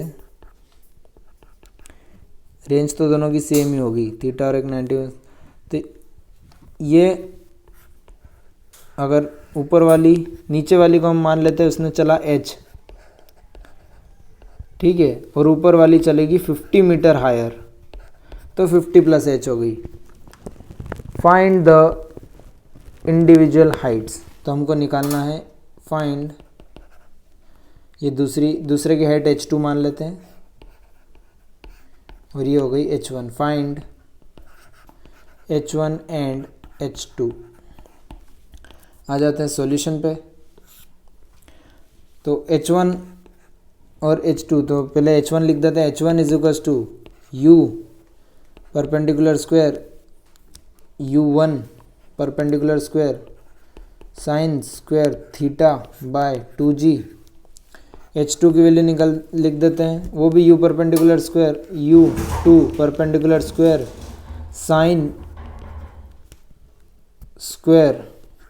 S1: रेंज तो दोनों की सेम ही होगी, थीटा और एक 90। तो ये अगर ऊपर वाली नीचे वाली को हम मान लेते हैं उसने चला h, ठीक है, और ऊपर वाली चलेगी 50 मीटर हायर, तो 50 प्लस h हो गई। Find the individual Heights. तो हमको निकालना है फाइंड, ये दूसरे की हाइट h2 मान लेते हैं और ये हो गई h1। Find h1 and h2। आ जाते हैं सॉल्यूशन पे। तो h1 और h2, तो पहले h1 लिख देते हैं। h1 is equals to u perpendicular square u1 perpendicular square sine square theta by 2g। h2 की वैल्यू लिख देते हैं, वो भी u perpendicular square u2 perpendicular square sine square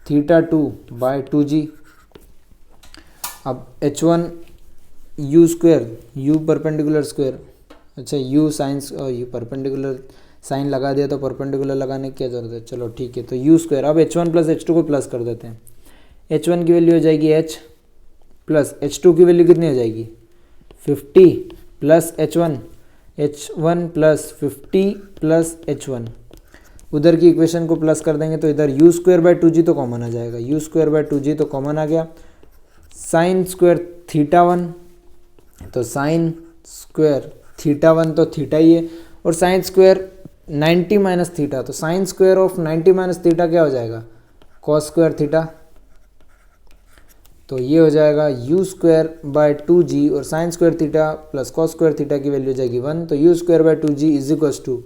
S1: theta 2 by 2g। अब h1 u square, u perpendicular square, अच्छा u sines और u perpendicular sine लगा दिया तो परपेंडिकुलर लगाने की क्या जरूरत है। चलो ठीक है, तो u स्क्वायर। अब h1 प्लस h2 को प्लस कर देते हैं। h1 की वैल्यू हो जाएगी h प्लस h2 की वैल्यू कितनी हो जाएगी 50 plus h1, h1 plus 50 plus h1। उधर की इक्वेशन को प्लस कर देंगे तो इधर u स्क्वायर बाय 2g तो कॉमन आ जाएगा, u स्क्वायर बाय 2g तो कॉमन आ गया। साइन स्क्वायर थीटा 1, तो साइन स्क्वायर थीटा 1 तो थीटा ही है, और साइन स्क्वायर 90 माइनस थीटा, तो sine square of 90 minus theta क्या हो जाएगा कॉस स्क्वायर थीटा। तो ये हो जाएगा u स्क्वायर बाय 2g और sine square theta plus cos square theta की वैल्यू हो जाएगी 1। तो u square by 2g is equals to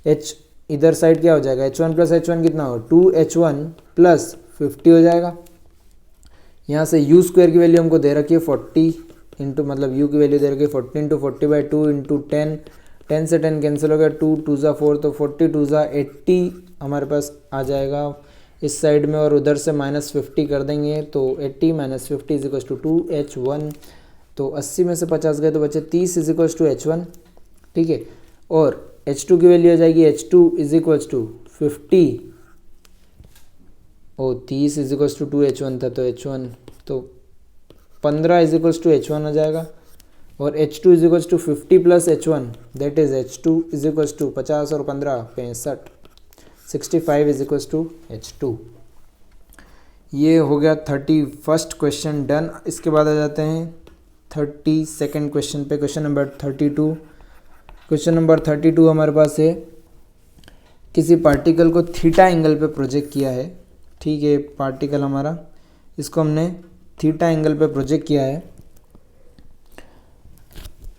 S1: h, इधर साइड क्या हो जाएगा h1 प्लस h1 कितना हो 2h1 प्लस 50 हो जाएगा। यहाँ से u स्क्वायर की वैल्यू हमको दे रखी है 40 इंटू, मतलब u की वैल्यू दे रखी है 40 इंटू 40 बाई 2 इंटू 10, 10 से 10 कैंसिल हो गया, 2 2 ज़ा 4, तो 40 2 ज़ा 80 हमारे पास आ जाएगा इस साइड में, और उधर से माइनस 50 कर देंगे तो 80 minus 50 is equals to 2h1। तो 80 में से 50 गए तो बचे 30 इज इक्वल्स टू h1, ठीक है। और h2 की वैल्यू आ जाएगी h2 इज इक्वल्स टू 50 और 30 इज इक्वल्स टू 2h1 था, तो h1 तो 15 इज इक्वल्स टू h1 हो जाएगा, और h2 is equals to 50 plus h1 that is h2 is equals to 50 और 15 65, 65 इज इक्वल्स टू h2। ये हो गया 31st क्वेश्चन डन। इसके बाद आ जाते हैं 32nd क्वेश्चन पे, क्वेश्चन नंबर 32। क्वेश्चन नंबर 32 हमारे पास है, किसी पार्टिकल को थीटा एंगल पे प्रोजेक्ट किया है, ठीक है। पार्टिकल हमारा, इसको हमने थीटा एंगल पे प्रोजेक्ट किया है।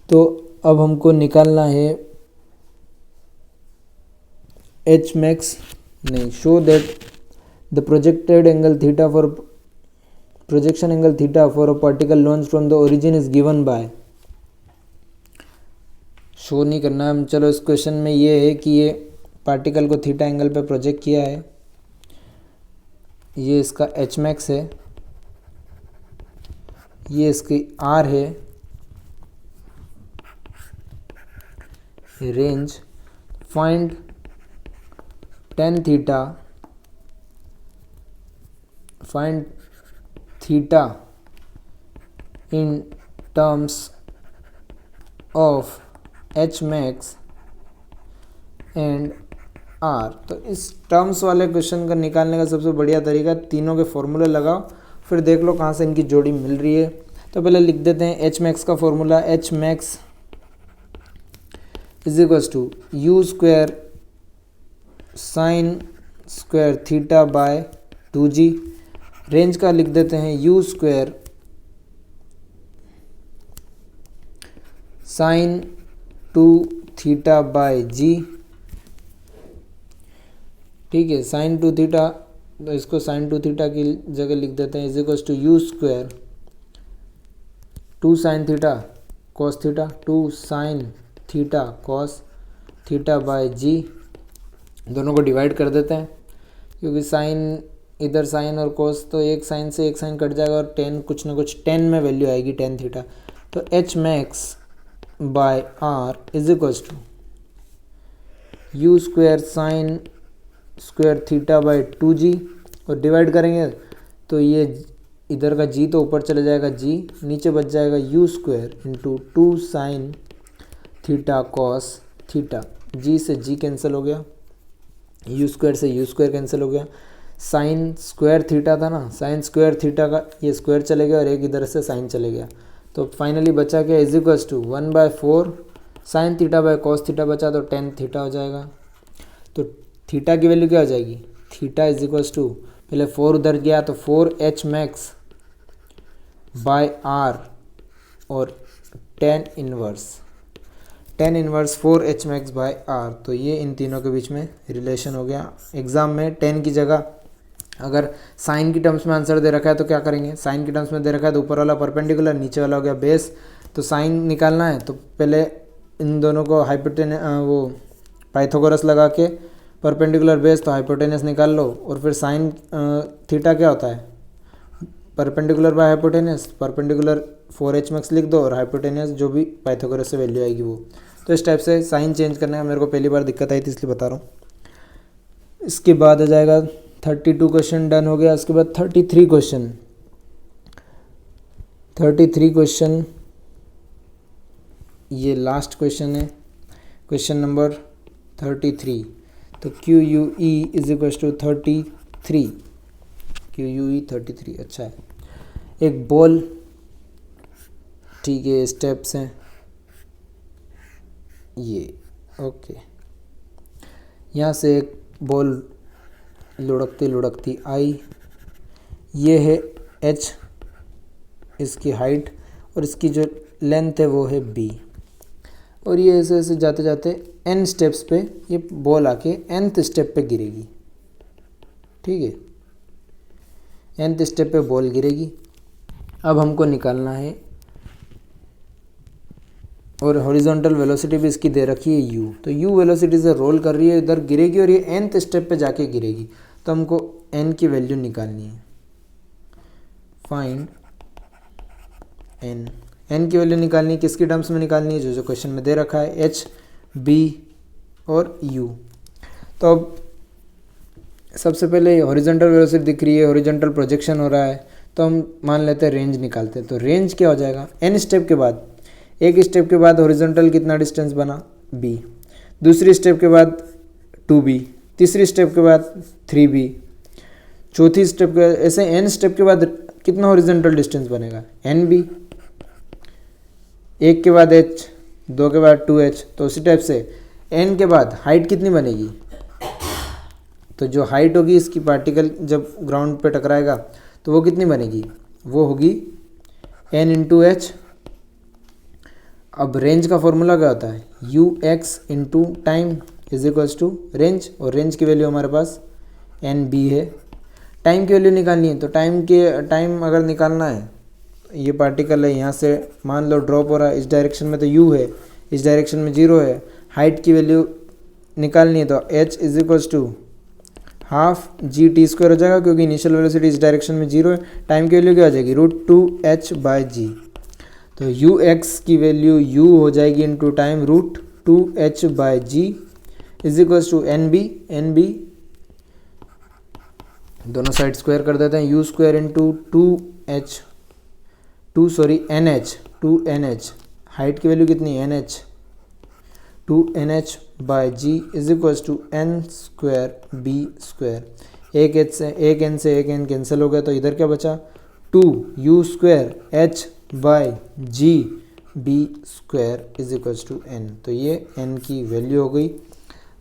S1: तो अब हमको निकालना है एच मैक्स, नहीं, show that the projected angle theta for projection angle theta for a particle launch from the origin is given by. Show नहीं करना है। चलो इस क्वेश्चन में ये है कि ये पार्टिकल को थीटा एंगल पे प्रोजेक्ट किया है, ये इसका एच मैक्स है, ये इसकी आर है, range. Find tan theta, find theta in terms of H max and R. तो इस टर्म्स वाले क्वेश्चन का निकालने का सबसे बढ़िया तरीका, तीनों के फॉर्मूले लगाओ फिर देख लो कहाँ से इनकी जोड़ी मिल रही है। तो पहले लिख देते हैं एच मैक्स का formula, H max is equals to you square sine square theta by 2g। Range का लिख देते हैं u square sine 2 theta by g, ठीक है, साइन 2 थीटा, तो इसको साइन 2 थीटा की जगह लिख देते हैं, is equal to you square 2 sine theta cos theta, 2 sine theta cos theta by g, दोनों को डिवाइड कर देते हैं क्योंकि साइन इधर साइन और कोस, तो एक साइन से एक साइन कट जाएगा और टेन कुछ ना कुछ टेन में वैल्यू आएगी टेन थीटा, तो H max by R is equals to you square sine square theta by 2g, और डिवाइड करेंगे तो ये इधर का g तो ऊपर चले जाएगा g, नीचे बच जाएगा u square into 2 sine theta cos theta, g से g कैंसिल हो गया, यू स्क्वायर से यू स्क्वायर कैंसिल हो गया, साइन स्क्वायर थीटा था ना, साइन स्क्वायर थीटा का ये स्क्वायर चले गया और एक इधर से साइन चले गया, तो फाइनली बचा क्या, is equals to 1/4 sine theta by cos theta बचा तो टेन थीटा हो जाएगा। तो थीटा की वैल्यू क्या हो जाएगी, थीटा इज इक्वल्स टू, पहले 4 उधर गया तो 4h मैक्स बाय आर और tan inverse 4h max by are, तो ये इन तीनों के बीच में रिलेशन हो गया। एग्जाम में टेन की जगह अगर साइन की टर्म्स में आंसर दे रखा है तो क्या करेंगे, साइन की टर्म्स में दे रखा है तो ऊपर वाला परपेंडिकुलर, नीचे वाला हो गया बेस, तो साइन निकालना है तो पहले इन दोनों को वो पाइथागोरस लगा के परपेंडिकुलर बेस, तो हाइपोटेनस निकाल लो, और फिर साइन थीटा क्या होता है, perpendicular by hypotenuse, perpendicular 4h max लिख दो और हाइपोटेनस जो भी पाइथागोरस से वैल्यू आएगी वो। तो इस टाइप से साइन चेंज करने का मेरे को पहली बार दिक्कत आई थी इसलिए बता रहा हूँ। इसके बाद आ जाएगा 32 क्वेश्चन डन हो गया। उसके बाद 33 क्वेश्चन ये लास्ट क्वेश्चन है, क्वेश्चन नंबर 33। तो Q you E is equal to 33, Q you E 33, अच्छा है। एक बॉल, ठीक है, स्टेप्स हैं ये, ओके, यहाँ से एक बॉल लुढ़कती लुढ़कती आई, ये है h इसकी हाइट और इसकी जो लेंथ है वो है b, और ये ऐसे ऐसे जाते जाते n स्टेप्स पे ये बॉल आके nth स्टेप पे गिरेगी, ठीक है, nth स्टेप पे बॉल गिरेगी। अब हमको निकालना है, और हॉरिजॉन्टल वेलोसिटी भी इसकी दे रखी है u, तो u वेलोसिटी से रोल कर रही है, इधर गिरेगी और ये nth स्टेप पे जाके गिरेगी, तो हमको n की वैल्यू निकालनी है। फाइंड n की वैल्यू निकालनी है, किसकी टर्म्स में निकालनी है, जो क्वेश्चन में दे रखा है, h b और u। तो अब सबसे पहले हॉरिजॉन्टल वेलोसिटी दिख रही है, हॉरिजॉन्टल प्रोजेक्शन हो रहा है, तो हम मान लेते हैं रेंज निकालते हैं। तो रेंज क्या हो जाएगा, n स्टेप के बाद, एक स्टेप के बाद हॉरिजॉन्टल कितना डिस्टेंस बना b, दूसरी स्टेप के बाद 2b, तीसरी स्टेप के बाद 3b, चौथी स्टेप के, ऐसे n स्टेप के बाद कितना हॉरिजॉन्टल डिस्टेंस बनेगा, nb, एक के बाद h, दो के बाद 2h, तो उसी टाइप से n के बाद हाइट कितनी बनेगी, तो जो हाइट होगी इसकी पार्टिकल जब ग्राउंड पे टकराएगा तो वो कितनी बनेगी, वो होगी n इंटू एच। अब रेंज का फॉर्मूला क्या होता है, U X into time is equals to range, और रेंज की वैल्यू हमारे पास एन बी है। टाइम की वैल्यू निकालनी है, तो टाइम अगर निकालना है, ये पार्टिकल है, यहाँ से मान लो ड्रॉप हो रहा है, इस डायरेक्शन में तो u है, इस डायरेक्शन में 0 है। हाइट की वैल्यू निकालनी है तो h is equals to half G T square हो जाएगा, क्योंकि इनिशियल वेलोसिटी इस डायरेक्शन में 0 है। टाइम की वैल्यू क्या हो जाएगी, √2h बाय जी, तो यू एक्स की वैल्यू u हो जाएगी into time √2h by G is equals to N B, दोनों साइड स्क्वायर कर देते हैं, u square into N H, height की वैल्यू कितनी है NH, 2NH by G is equals to N square B square. एक n से एक n कैंसिल हो गया, तो इधर क्या बचा, 2u square h by G B square is equals to n। तो ये n की वैल्यू हो गई।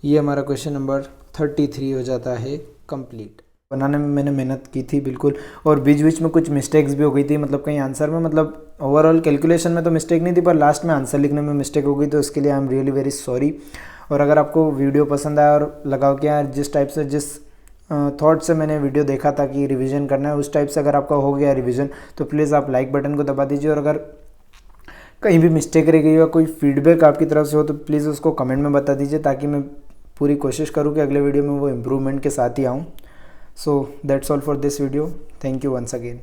S1: ये हमारा क्वेश्चन नंबर 33 हो जाता है कंप्लीट। बनाने में मैंने मेहनत की थी बिल्कुल, और बीच बीच में कुछ मिस्टेक्स भी हो गई थी, मतलब कहीं आंसर में, मतलब ओवरऑल कैलकुलेशन में तो मिस्टेक नहीं थी, पर लास्ट में आंसर लिखने में मिस्टेक हो गई, तो इसके लिए I am really very sorry. और अगर आपको वीडियो पसंद आया और लगाओ कि यार जिस टाइप से, जिस थॉट से मैंने वीडियो देखा था कि रिवीजन करना है, उस टाइप से अगर आपका हो गया रिवीजन, तो प्लीज़ आप लाइक बटन को दबा दीजिए। और अगर कहीं भी मिस्टेक रह गई हो, कोई फीडबैक आपकी तरफ से हो, तो प्लीज़ उसको कमेंट में बता दीजिए, ताकि मैं पूरी कोशिश करूँ कि अगले वीडियो में वो इम्प्रूवमेंट के साथ ही आऊँ। So that's all for this video. Thank you once again.